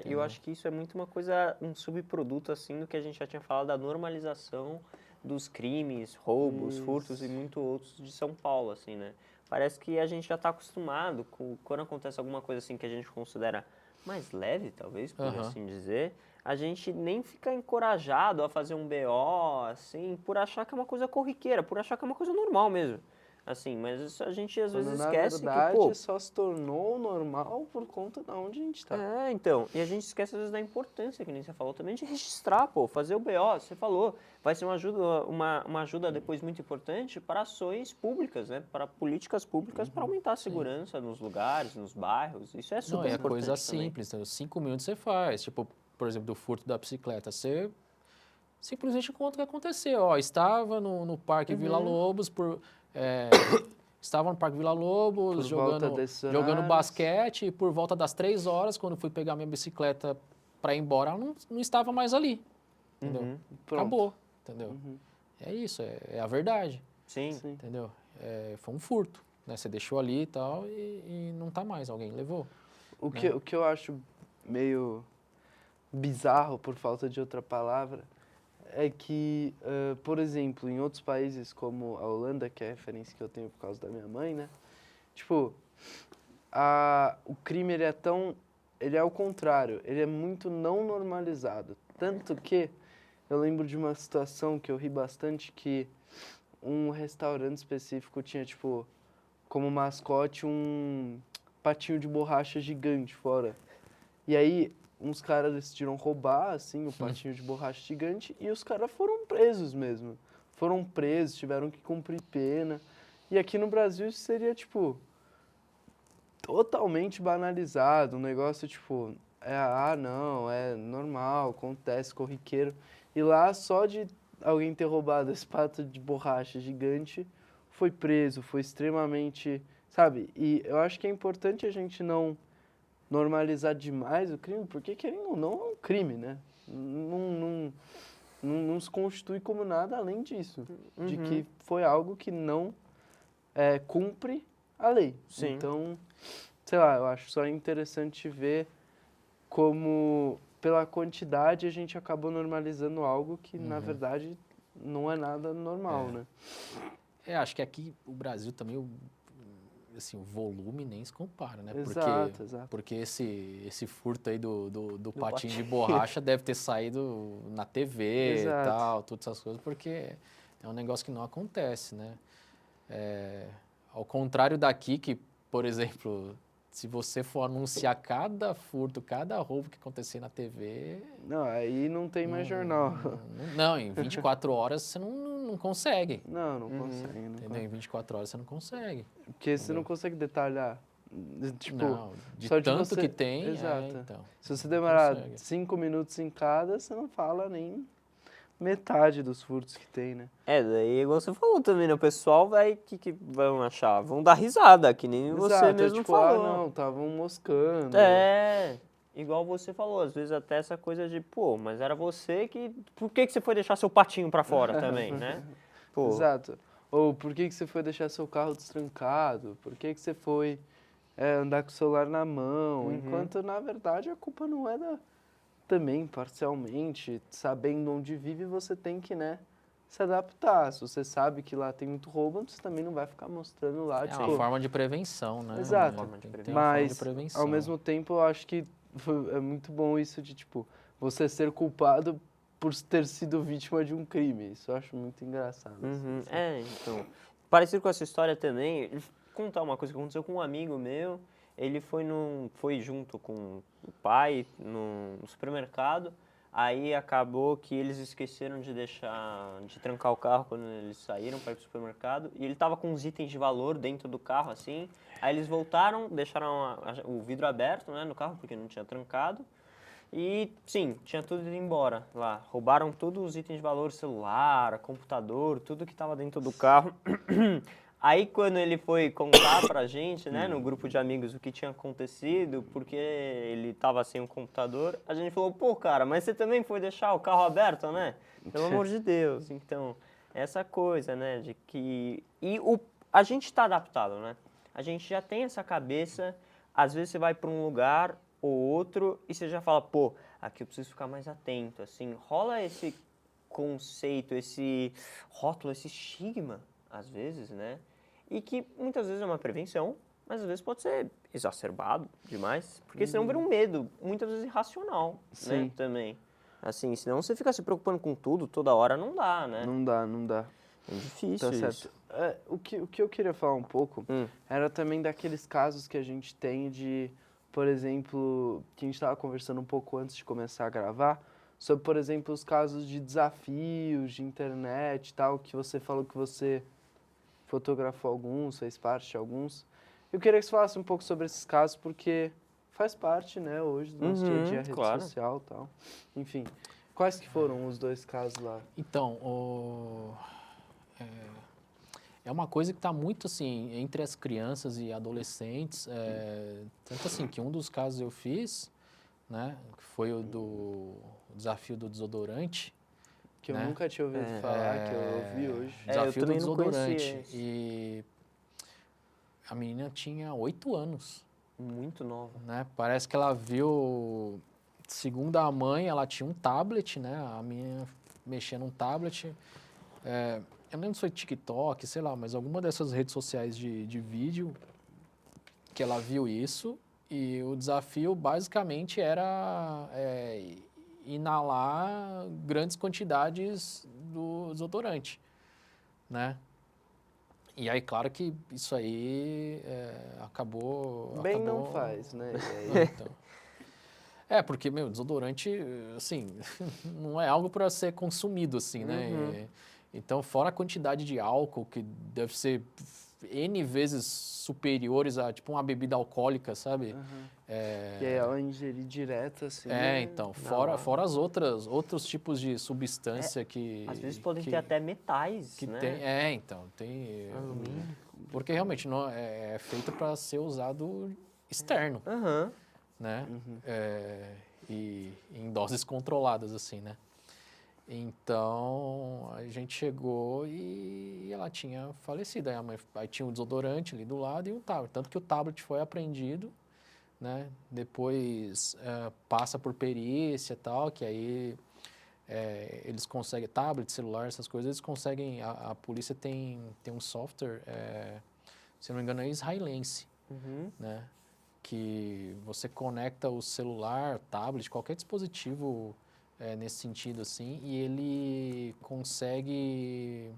Eu acho que isso é muito uma coisa, um subproduto assim do que a gente já tinha falado da normalização dos crimes, roubos, furtos e muito outros de São Paulo, assim, né? Parece que a gente já está acostumado com quando acontece alguma coisa assim que a gente considera mais leve, talvez, por assim dizer, a gente nem fica encorajado a fazer um BO, assim, por achar que é uma coisa corriqueira, por achar que é uma coisa normal mesmo. Assim, mas isso a gente às vezes esquece na verdade, que, pô... só se tornou normal por conta de onde a gente está. Então, e a gente esquece às vezes da importância, que nem você falou também, de registrar, pô, fazer o BO, você falou, vai ser uma ajuda depois muito importante para ações públicas, né, para políticas públicas para aumentar a segurança nos lugares, nos bairros, isso é super Não, é importante coisa também. simples, entendeu? 5 minutos você faz, tipo, por exemplo, do furto da bicicleta, você simplesmente conta o que aconteceu, estava no Parque Vila Lobos estava no Parque Vila Lobos Por volta jogando desses jogando horários. basquete e por volta das 3 horas, quando fui pegar minha bicicleta para ir embora, ela não estava mais ali, entendeu? Pronto. Acabou, entendeu? É isso, é a verdade, Sim. entendeu? Foi um furto, né? Você deixou ali e tal e não tá mais, alguém levou. O que eu acho meio bizarro, por falta de outra palavra, é que, por exemplo, em outros países como a Holanda, que é a referência que eu tenho por causa da minha mãe, né? Tipo, o crime ele é ao contrário, ele é muito não normalizado. Tanto que eu lembro de uma situação que eu ri bastante, que um restaurante específico tinha, tipo, como mascote um patinho de borracha gigante fora. E aí, uns caras decidiram roubar, assim, o patinho de borracha gigante e os caras foram presos mesmo. Foram presos, tiveram que cumprir pena. E aqui no Brasil isso seria, tipo, totalmente banalizado. Um negócio, tipo, não, é normal, acontece, corriqueiro. E lá, só de alguém ter roubado esse pato de borracha gigante, foi preso, foi extremamente, sabe? E eu acho que é importante a gente não normalizar demais o crime, porque querendo ou não é um crime, né? Não se constitui como nada além disso, de que foi algo que não cumpre a lei. Sim. Então, sei lá, eu acho só interessante ver como, pela quantidade, a gente acabou normalizando algo que, na verdade, não é nada normal, né? Acho que aqui o Brasil também, assim, o volume nem se compara, né? Exato, exato. Porque esse furto aí do patinho de patinho. borracha deve ter saído na TV e Exato. tal, todas essas coisas, porque é um negócio que não acontece, né? Ao contrário daqui, que, por exemplo, se você for anunciar cada furto, cada roubo que acontecer na TV... Não, aí não tem mais jornal. Não, em 24 horas você não consegue. Não consegue. Não Entendeu? Em 24 horas você não consegue. Porque você não consegue detalhar. Tipo, Não, de só tanto você... que tem, Exato. então. Se você não demorar consegue. 5 minutos em cada, você não fala nem metade dos furtos que tem, né? Daí igual você falou também, né? O pessoal que vão achar? Vão dar risada, que nem você Exato, mesmo tipo, falou. não, estavam moscando. Igual você falou, às vezes até essa coisa de, pô, mas era você que... Por que você foi deixar seu patinho pra fora também, né? Pô, Exato. Ou por que você foi deixar seu carro destrancado? Por que você foi andar com o celular na mão? Enquanto, na verdade, a culpa não é também, parcialmente, sabendo onde vive, você tem que, né, se adaptar. Se você sabe que lá tem muito roubo, você também não vai ficar mostrando lá, É tipo... uma forma de prevenção, né? Exato. Tem que ter uma forma de Mas, prevenção. ao mesmo tempo, eu acho que é muito bom isso de, tipo, você ser culpado por ter sido vítima de um crime. Isso eu acho muito engraçado. assim. Então, parecido com essa história também, vou contar uma coisa que aconteceu com um amigo meu, ele foi junto com o pai no supermercado, aí acabou que eles esqueceram de trancar o carro quando eles saíram para ir pro supermercado, e ele tava com uns itens de valor dentro do carro, assim, aí eles voltaram, deixaram o vidro aberto, né, no carro, porque não tinha trancado, e, sim, tinha tudo ido embora lá. Roubaram todos os itens de valor, celular, computador, tudo que estava dentro do carro. Aí, quando ele foi contar pra gente, né, no grupo de amigos, o que tinha acontecido, porque ele estava sem o computador, a gente falou, pô, cara, mas você também foi deixar o carro aberto, né? Pelo amor de Deus. Então, essa coisa, né, de que... A gente está adaptado, né? A gente já tem essa cabeça, às vezes você vai para um lugar ou outro e você já fala, pô, aqui eu preciso ficar mais atento, assim, rola esse conceito, esse rótulo, esse estigma, às vezes, né? E que muitas vezes é uma prevenção, mas às vezes pode ser exacerbado demais, porque senão vira um medo, muitas vezes irracional, né, Sim. também. Assim, senão você fica se preocupando com tudo, toda hora, não dá, né? Não dá. É difícil Tá certo. isso. O que eu queria falar um pouco era também daqueles casos que a gente tem de, por exemplo, que a gente estava conversando um pouco antes de começar a gravar, sobre, por exemplo, os casos de desafios de internet e tal, que você falou que você fotografou alguns, fez parte de alguns. Eu queria que você falasse um pouco sobre esses casos, porque faz parte, né, hoje do nosso dia a dia, rede claro. social e tal. Enfim, quais que foram os 2 casos lá? Então, é uma coisa que está muito assim entre as crianças e adolescentes, tanto assim que um dos casos eu fiz, né, que foi o desafio do desodorante, Que eu né? nunca tinha ouvido falar, que eu ouvi hoje. Desafio eu do também não conhecia desodorante. esse. E a menina tinha 8 anos, Muito nova. né? Parece que ela viu, segundo a mãe, ela tinha um tablet, né? A menina mexia num tablet. Eu não lembro se foi TikTok, sei lá, mas alguma dessas redes sociais de vídeo que ela viu isso. E o desafio basicamente era inalar grandes quantidades do desodorante, né? E aí, claro que isso aí acabou... Bem não faz, né? E aí, Então. Porque, meu, desodorante, assim, não é algo para ser consumido, assim, né? Então, fora a quantidade de álcool, que deve ser N vezes superiores a, tipo, uma bebida alcoólica, sabe? e aí ela ingerir direto, assim. Então, fora as outros tipos de substância que... Às vezes podem ter até metais, que né? tem, então, tem... Porque realmente não é feito para ser usado externo, né? E em doses controladas, assim, né? Então, a gente chegou e ela tinha falecido. Aí tinha um desodorante ali do lado e um tablet. Tanto que o tablet foi apreendido, né? Depois passa por perícia e tal, que aí eles conseguem, tablet, celular, essas coisas, eles conseguem, a polícia tem um software, se não me engano é israelense, né? Que você conecta o celular, tablet, qualquer dispositivo nesse sentido assim, e ele consegue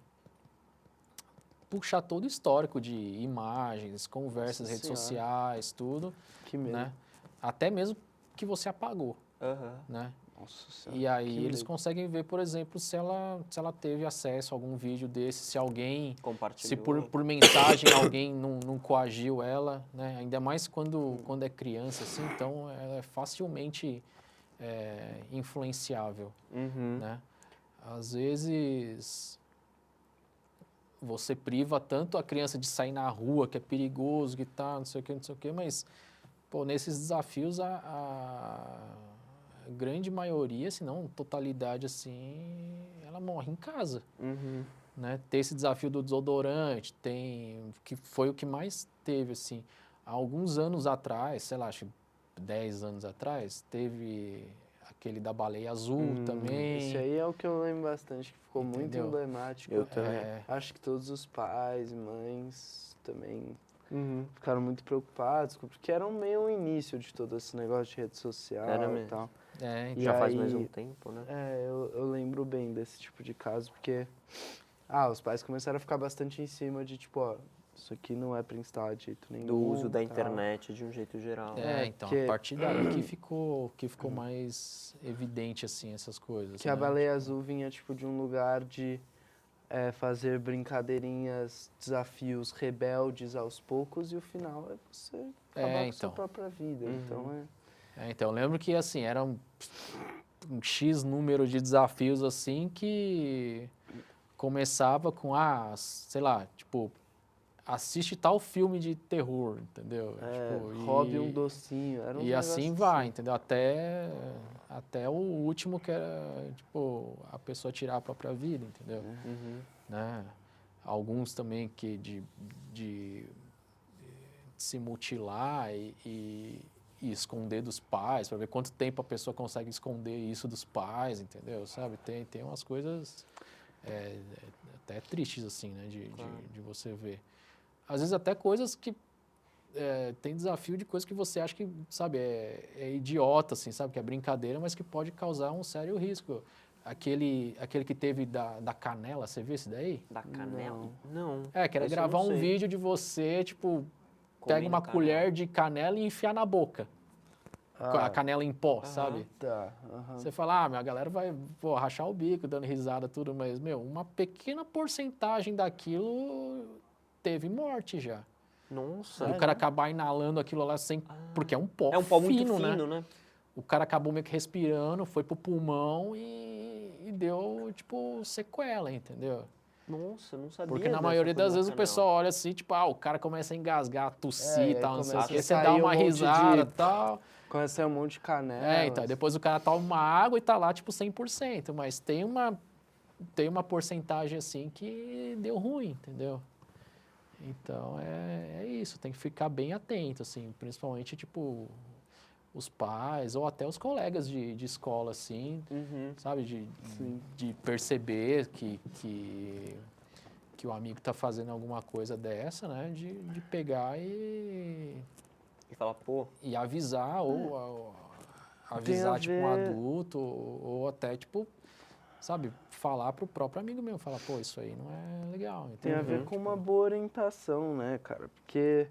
puxar todo o histórico de imagens, conversas, Nossa redes Senhora. sociais, tudo, Que medo. né? Até mesmo que você apagou, Aham. né? Nossa Senhora. E aí que eles medo. conseguem ver, por exemplo, se ela teve acesso a algum vídeo desse, se alguém, se Compartilhou. por mensagem alguém não coagiu ela, né? Ainda mais quando é criança, assim, então ela é facilmente influenciável, Uhum. né? Às vezes você priva tanto a criança de sair na rua, que é perigoso, que tá, não sei o que, mas, pô, nesses desafios a grande maioria, se não totalidade, assim, ela morre em casa, Uhum. né? Ter esse desafio do desodorante, que foi o que mais teve, assim. Há alguns anos atrás, sei lá, acho que 10 anos atrás, teve aquele da baleia azul também. Esse aí é o que eu lembro bastante, que ficou muito Entendeu? emblemático. Eu também. Acho que todos os pais e mães também Uhum. ficaram muito preocupados, porque era meio o início de todo esse negócio de rede social Era e mesmo. tal. Então, E Já faz mais aí, um tempo, né? eu lembro bem desse tipo de caso, porque os pais começaram a ficar bastante em cima de, tipo, ó, isso aqui não é pra instalar de jeito nenhum. Do uso da tal. internet de um jeito geral. então, porque- a partir daí que ficou mais evidente, assim, essas coisas, Que né? a baleia Tipo, azul vinha, tipo, de um lugar de fazer brincadeirinhas, desafios rebeldes aos poucos, e o final é você acabar com a sua então. própria vida. Então Então, eu lembro que, assim, era um X número de desafios, assim, que começava com, sei lá, tipo, assiste tal filme de terror, entendeu? Tipo, roube um docinho, era uns e assim negócios vai, assim. entendeu? Até o último que era, tipo, a pessoa tirar a própria vida, entendeu? Uhum. Né? Alguns também que de se mutilar e esconder dos pais, para ver quanto tempo a pessoa consegue esconder isso dos pais, entendeu? Sabe? Tem umas coisas até tristes, assim, né? De você ver. Às vezes até coisas que tem desafio de coisas que você acha que, sabe, é idiota, assim, sabe? Que é brincadeira, mas que pode causar um sério risco. Aquele que teve da canela, você viu esse daí? Da canela? Não. Que era Esse eu gravar não um sei. vídeo de você, tipo, pega Comendo uma canela. colher de canela e enfiar na boca. A canela em pó, sabe? Tá. Você fala, minha galera vai rachar o bico, dando risada, tudo, mas, meu, uma pequena porcentagem daquilo teve morte já. Nossa. Do cara acabar inalando aquilo lá sem... Porque é um pó É um pó muito fino, fino, né? O cara acabou meio que respirando, foi pro pulmão e deu, tipo, sequela, entendeu? Nossa, eu não sabia. Porque na dessa maioria coisa das da vezes o canela. pessoal olha assim, tipo, o cara começa a engasgar, tossir e aí tal, não sei o começa quê. a Você dá sair uma um monte risada e de- tal. Começa a sair um monte de canela. Então, aí depois o cara toma uma água e tá lá, tipo, 100%. Mas tem uma porcentagem, assim, que deu ruim, entendeu? Então, é isso. Tem que ficar bem atento, assim. Principalmente, tipo, os pais ou até os colegas de escola, assim. Uhum. Sabe? De perceber que o amigo tá fazendo alguma coisa dessa, né? De pegar e E falar, pô, avisar ou Tem a avisar, tipo, um ver- adulto ou até, tipo, sabe, falar pro próprio amigo mesmo, falar, pô, isso aí não é legal. Tem a entendeu? ver com uma boa orientação, né, cara? Porque,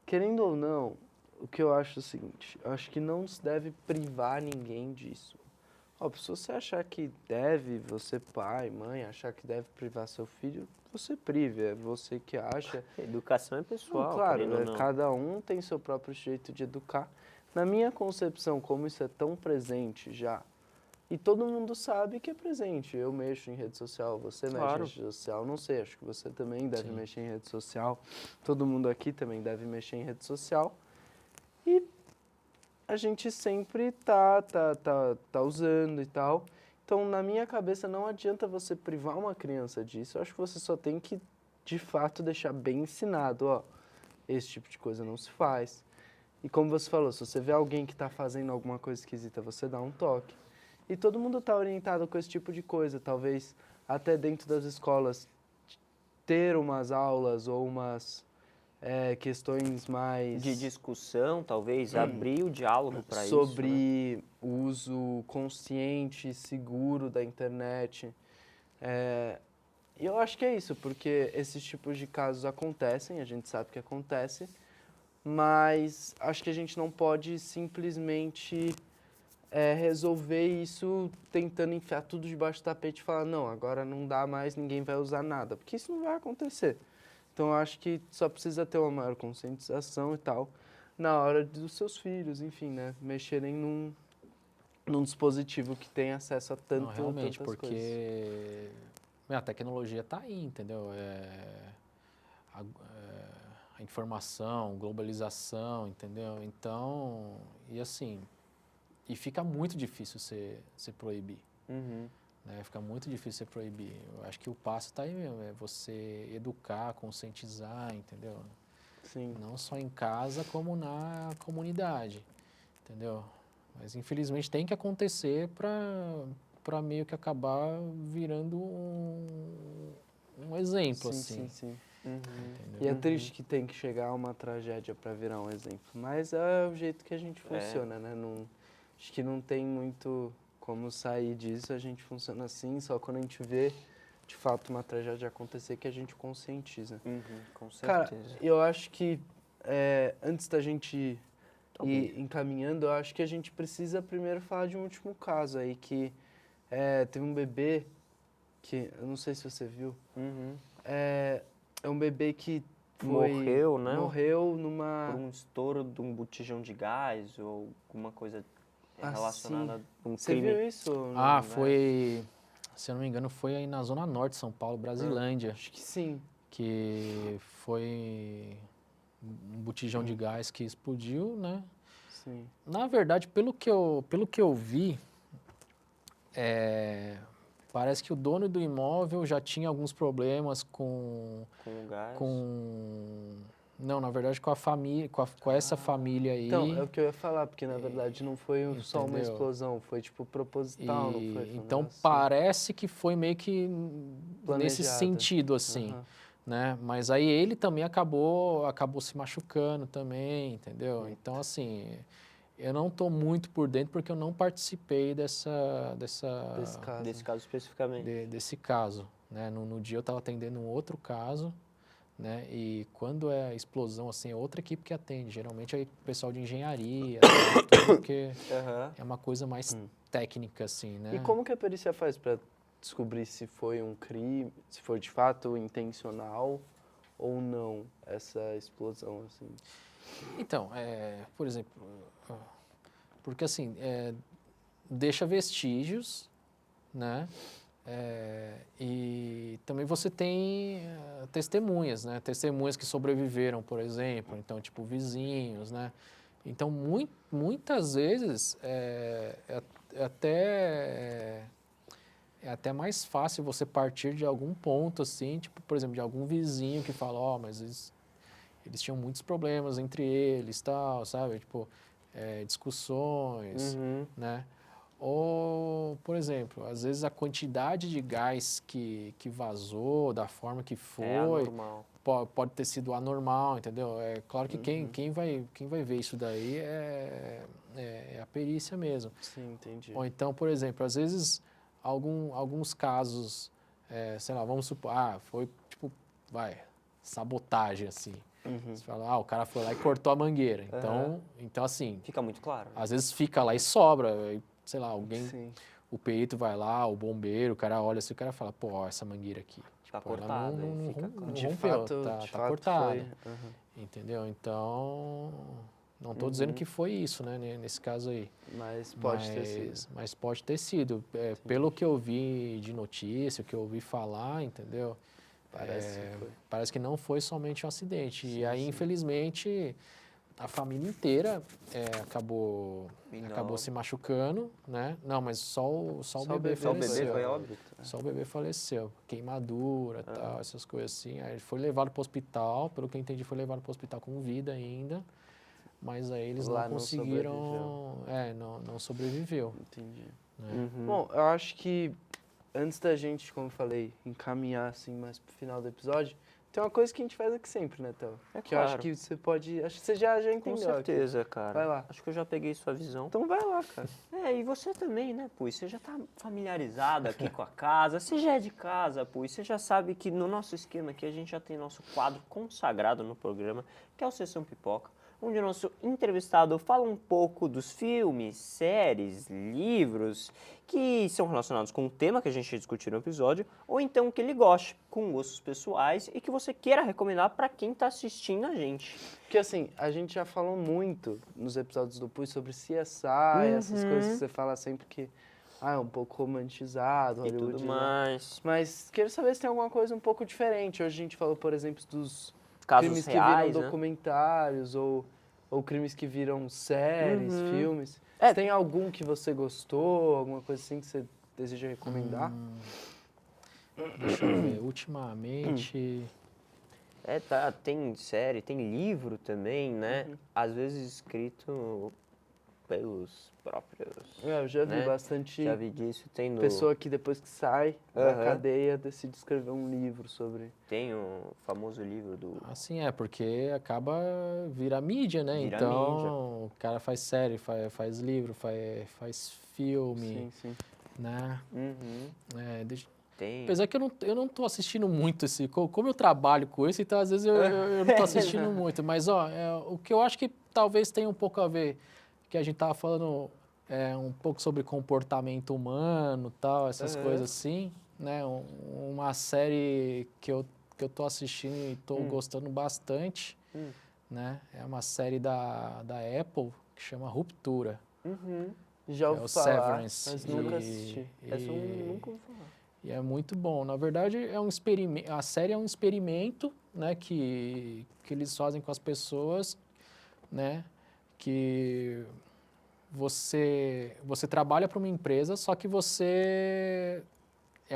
querendo ou não, o que eu acho é o seguinte, eu acho que não se deve privar ninguém disso. Ó, se você achar que deve, você pai, mãe, achar que deve privar seu filho, você prive, é você que acha. educação é pessoal, Não, claro, querendo ou não. cada um tem seu próprio jeito de educar. Na minha concepção, como isso é tão presente já, e todo mundo sabe que é presente. Eu mexo em rede social, você mexe Claro. em rede social, não sei, acho que você também deve Sim. mexer em rede social. Todo mundo aqui também deve mexer em rede social. E a gente sempre tá usando e tal. Então, na minha cabeça, não adianta você privar uma criança disso. Eu acho que você só tem que de fato, deixar bem ensinado, ó, esse tipo de coisa não se faz. E como você falou, se você vê alguém que está fazendo alguma coisa esquisita, você dá um toque. E todo mundo está orientado com esse tipo de coisa, talvez até dentro das escolas ter umas aulas ou umas questões mais De discussão, talvez, abrir o diálogo para isso, né? sobre o uso consciente e seguro da internet. E eu acho que é isso, porque esses tipos de casos acontecem, a gente sabe que acontece, mas acho que a gente não pode simplesmente resolver isso tentando enfiar tudo debaixo do tapete e falar, não, agora não dá mais, ninguém vai usar nada, porque isso não vai acontecer. Então, eu acho que só precisa ter uma maior conscientização e tal, na hora dos seus filhos, enfim, né, mexerem num dispositivo que tem acesso a Não, realmente, tantas coisas. porque a tecnologia está aí, entendeu? A informação, globalização, entendeu? Então, e assim, e fica muito difícil você proibir, Uhum. né? Fica muito difícil você proibir. Eu acho que o passo está aí mesmo, é você educar, conscientizar, entendeu? Sim. Não só em casa, como na comunidade, entendeu? Mas infelizmente tem que acontecer para meio que acabar virando um exemplo, Sim, assim. sim, sim. Uhum. Entendeu? E é triste que tem que chegar a uma tragédia para virar um exemplo, mas é o jeito que a gente funciona, né? Não, acho que não tem muito como sair disso, a gente funciona assim, só quando a gente vê de fato uma tragédia acontecer que a gente conscientiza. Uhum, com Cara, certeza. eu acho que antes da gente Tá ir encaminhando, eu acho que a gente precisa primeiro falar de um último caso aí, que teve um bebê que, eu não sei se você viu, Uhum. é um bebê que Morreu, né? morreu Por numa... um estouro de um botijão de gás ou alguma coisa relacionada Assim, a um você crime. viu isso? ou Ah, não? foi, se eu não me engano, foi aí na Zona Norte de São Paulo, Brasilândia, Acho que sim. que foi um botijão de gás que explodiu, né? Sim. Na verdade, pelo que eu vi, parece que o dono do imóvel já tinha alguns problemas Com o gás. Não, na verdade, com a família, com essa família aí. Então, é o que eu ia falar, porque na verdade não foi só uma Entendeu? explosão, foi tipo proposital, não foi? Foi um Então negócio assim, parece que foi meio que nesse planejado. sentido assim, Aham. né? Mas aí ele também acabou se machucando também, entendeu? Eita. Então assim, eu não estou muito por dentro porque eu não participei Desse caso. Desse caso especificamente. desse caso, né? No dia eu estava atendendo um outro caso, né? E quando é explosão assim, é outra equipe que atende. Geralmente é o pessoal de engenharia, tal, tudo, porque Aham. é uma coisa mais técnica assim, né? E como que a perícia faz para descobrir se foi um crime, se foi de fato intencional ou não essa explosão, assim? Então, por exemplo, porque assim, deixa vestígios, né? E também você tem testemunhas, né? Testemunhas que sobreviveram, por exemplo, então, tipo, vizinhos, né? Então, muitas vezes é até é até mais fácil você partir de algum ponto, assim, tipo, por exemplo, de algum vizinho que fala, ó, mas eles tinham muitos problemas entre eles, tal, sabe? Tipo, discussões, Uhum. né? Ou, por exemplo, às vezes a quantidade de gás que vazou, da forma que É foi, anormal. pode ter sido anormal, entendeu? É claro que quem vai ver isso daí é a perícia mesmo. Sim, entendi. Ou então, por exemplo, às vezes alguns casos, sei lá, vamos supor, foi tipo, sabotagem, assim. Você fala, o cara foi lá e cortou a mangueira. Então assim, Fica muito claro. Né? às vezes fica lá e sobra, sei lá, alguém, Sim. o perito vai lá, o bombeiro, o cara olha assim, o cara fala, pô, ó, essa mangueira aqui, Tá tipo, ela cortada, não, aí não, fica não claro. De rompeu, fato, tá cortada, foi. Aham. entendeu? Então, não estou dizendo que foi isso, né, nesse caso aí. Mas pode ter sido. Mas pode ter sido. Pelo que eu vi de notícia, o que eu ouvi falar, entendeu? Parece que foi. Parece que não foi somente um acidente. Sim, E aí, sim. infelizmente, a família inteira acabou Vindo se machucando, né? Não, mas só o bebê Só o bebê faleceu. foi óbito? Só o bebê faleceu. Queimadura, tal, essas coisas assim. Aí ele foi levado para o hospital, pelo que eu entendi, foi levado para o hospital com vida ainda. Mas aí eles Lá não não conseguiram... não sobreviveu. Entendi. Né? Bom, eu acho que antes da gente, como eu falei, encaminhar assim mais pro final do episódio, tem uma coisa que a gente faz aqui sempre, né, Théo? É Que eu acho claro. que você pode... Acho que você já Com entendeu aqui. certeza, cara. Vai lá. Acho que eu já peguei sua visão. Então vai lá, cara. E você também, né, Pui? Você já tá familiarizado aqui com a casa, você já é de casa, Pui. Você já sabe que no nosso esquema aqui a gente já tem nosso quadro consagrado no programa, que é o Sessão Pipoca, onde o nosso entrevistado fala um pouco dos filmes, séries, livros que são relacionados com o tema que a gente discutiu no episódio, ou então que ele goste, com gostos pessoais e que você queira recomendar para quem tá assistindo a gente. Porque assim, a gente já falou muito nos episódios do Pui sobre CSI, essas coisas que você fala sempre que é um pouco romantizado, E Hollywood, tudo né? mais. Mas quero saber se tem alguma coisa um pouco diferente. Hoje a gente falou, por exemplo, dos Casos crimes que reais, viram né? documentários ou crimes que viram séries, filmes. É. Tem algum que você gostou, alguma coisa assim que você deseja recomendar? Deixa eu ver. Ultimamente... Tem série, tem livro também, né? Às vezes escrito pelos próprios. Eu já vi né? bastante Já vi disso, tem no... pessoa que depois que sai da Aham. cadeia decide escrever um livro sobre... Tem o famoso livro do... Assim, porque acaba vira mídia, né? Vira então, mídia. o cara faz série, faz livro, faz filme, Sim. né? Uhum. Tem... Apesar que eu não tô assistindo muito como eu trabalho com isso, então às vezes eu não tô assistindo muito. Mas, o que eu acho que talvez tenha um pouco a ver, que a gente tava falando um pouco sobre comportamento humano, tal, essas coisas assim, né? Uma série que eu tô assistindo e tô gostando bastante, né? É uma série da Apple que chama Ruptura. Já É ouvi o falar, Severance. mas nunca assisti. Essa eu nunca ouvi falar. E é muito bom. Na verdade, é um experimento. A série é um experimento, né, que eles fazem com as pessoas, né, que você trabalha para uma empresa, só que você de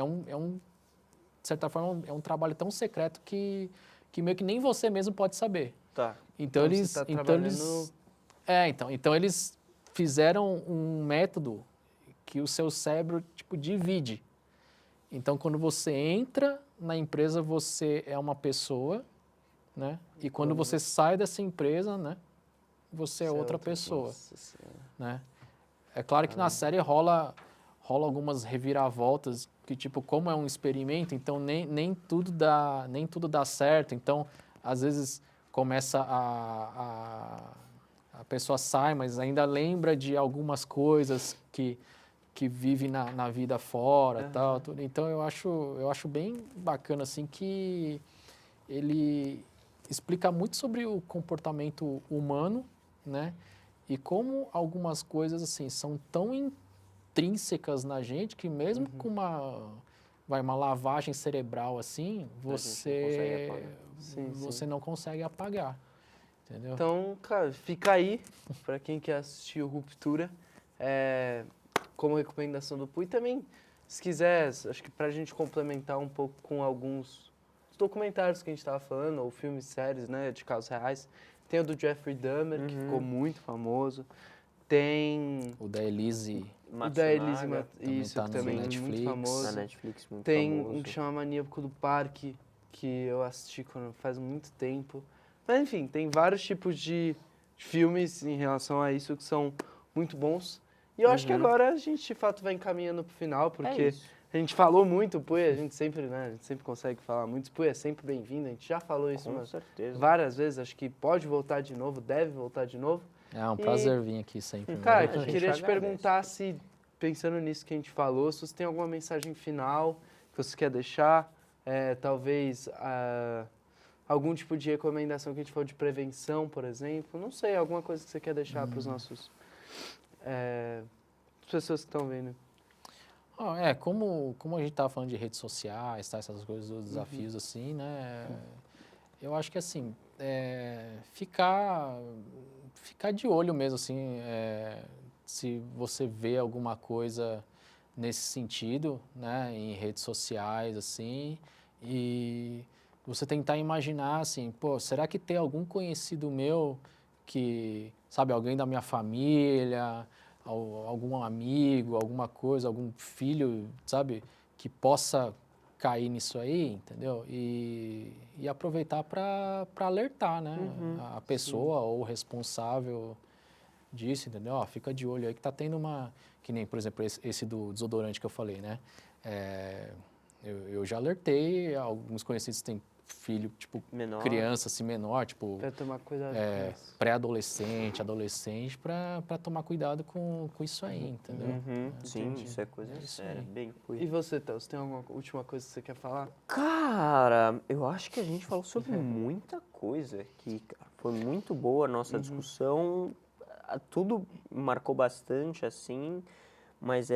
certa forma, é um trabalho tão secreto que meio que nem você mesmo pode saber. Tá. Então Então eles, você tá então trabalhando... eles, então eles fizeram um método que o seu cérebro tipo divide. Então, quando você entra na empresa, você é uma pessoa, né? E quando você sai dessa empresa, né? Você é outra pessoa, Nossa Senhora. né? É claro que na série rola algumas reviravoltas que, tipo, como é um experimento, então nem tudo dá certo. Então, às vezes, começa a pessoa sai, mas ainda lembra de algumas coisas que vive na vida fora, tal, tudo. Então eu acho bem bacana assim que ele explica muito sobre o comportamento humano, né? E como algumas coisas assim são tão intrínsecas na gente que mesmo com uma lavagem cerebral assim, você não consegue apagar, entendeu? Então, cara, fica aí pra quem quer assistir o Ruptura. Como recomendação do Pui. Também, se quiser, acho que pra gente complementar um pouco com alguns documentários que a gente tava falando, ou filmes, séries, né, de casos reais, tem o do Jeffrey Dahmer, que ficou muito famoso. Tem O da Elise o da Elise Matsunaga, isso, tá que no também é Netflix. muito famoso. na Netflix, muito Tem famoso. um que chama Maníaco do Parque, que eu assisti faz muito tempo. Mas enfim, tem vários tipos de filmes em relação a isso que são muito bons. E eu acho que agora a gente de fato vai encaminhando pro final, porque isso. a gente falou muito, o Pui, a gente sempre consegue falar muito. O Pui é sempre bem-vindo, a gente já falou isso Com certeza. várias vezes, acho que pode voltar de novo, deve voltar de novo. É um prazer vir aqui sempre. Cara, A eu gente queria te agradece. perguntar se, pensando nisso que a gente falou, se você tem alguma mensagem final que você quer deixar, talvez algum tipo de recomendação que a gente falou de prevenção, por exemplo, não sei, alguma coisa que você quer deixar para os nossos pessoas que estão vendo. Como a gente estava falando de redes sociais, tá, essas coisas, os desafios assim, né? eu acho que assim, ficar de olho mesmo, assim, se você vê alguma coisa nesse sentido, né, em redes sociais, assim, e você tentar imaginar, assim, pô, será que tem algum conhecido meu que, sabe, alguém da minha família, algum amigo, alguma coisa, algum filho, sabe, que possa cair nisso aí, entendeu? E aproveitar para alertar, né, a pessoa ou o responsável disso, entendeu? Ó, fica de olho aí que tá tendo que nem, por exemplo, esse do desodorante que eu falei, né? Eu já alertei, alguns conhecidos têm filho, tipo, Menor. criança assim menor, tipo, Pra tomar cuidado com isso. pré-adolescente, adolescente, para tomar cuidado com isso aí, entendeu? Sim, Entendi. isso é coisa isso séria. aí. Bem, E você, Théo, tem alguma última coisa que você quer falar? Cara, eu acho que a gente falou sobre muita coisa aqui, cara. Foi muito boa a nossa discussão. Tudo marcou bastante, assim, mas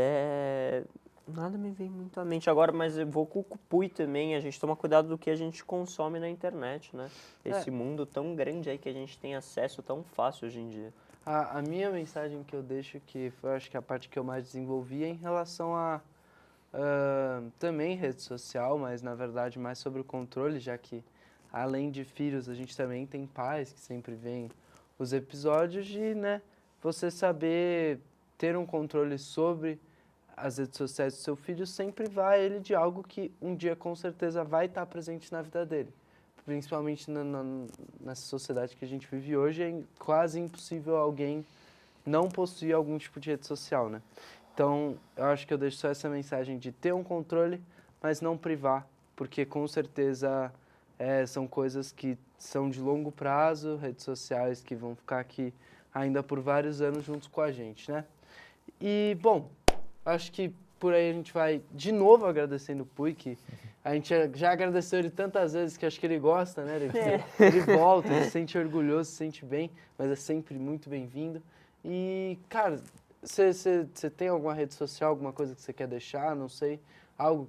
nada me vem muito à mente agora, mas eu vou com o Pui também. A gente toma cuidado do que a gente consome na internet, né? Esse mundo tão grande aí que a gente tem acesso tão fácil hoje em dia. A minha mensagem que eu deixo, que foi, acho que a parte que eu mais desenvolvi, é em relação a também rede social, mas na verdade mais sobre o controle, já que além de filhos, a gente também tem pais que sempre veem os episódios de, né, você saber ter um controle sobre as redes sociais do seu filho sem privar ele de algo que um dia com certeza vai estar presente na vida dele. Principalmente nessa sociedade que a gente vive hoje, é quase impossível alguém não possuir algum tipo de rede social, né? Então, eu acho que eu deixo só essa mensagem de ter um controle, mas não privar, porque com certeza são coisas que são de longo prazo, redes sociais que vão ficar aqui ainda por vários anos juntos com a gente, né? E, bom, acho que por aí a gente vai de novo agradecendo o Pui, que a gente já agradeceu ele tantas vezes que acho que ele gosta, né? Ele volta, ele se sente orgulhoso, se sente bem, mas é sempre muito bem-vindo. E, cara, você tem alguma rede social, alguma coisa que você quer deixar, não sei, algo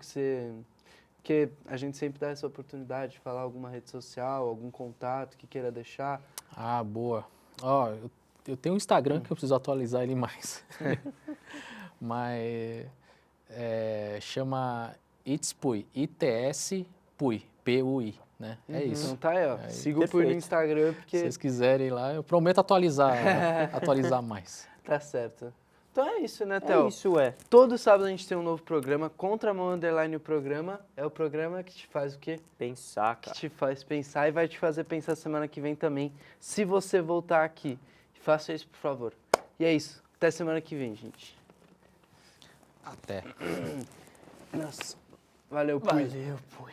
que a gente sempre dá essa oportunidade de falar alguma rede social, algum contato que queira deixar? Ah, boa. Ó, eu tenho um Instagram que eu preciso atualizar ele mais. Mas chama It's Pui, ITS Pui, P-U-I, né? É isso. Então tá aí, ó. Aí, Siga o Pui no perfeito. Instagram, se porque vocês quiserem lá, eu prometo atualizar mais. tá certo. Então é isso, né, É Theo? isso, Todo sábado a gente tem um novo programa, Contramão Underline o programa. É o programa que te faz o quê? Pensar, Que cara. te faz pensar e vai te fazer pensar semana que vem também, se você voltar aqui. Faça isso, por favor. E é isso. Até semana que vem, gente. Até. Nossa. Valeu, Pui. Valeu, Pui.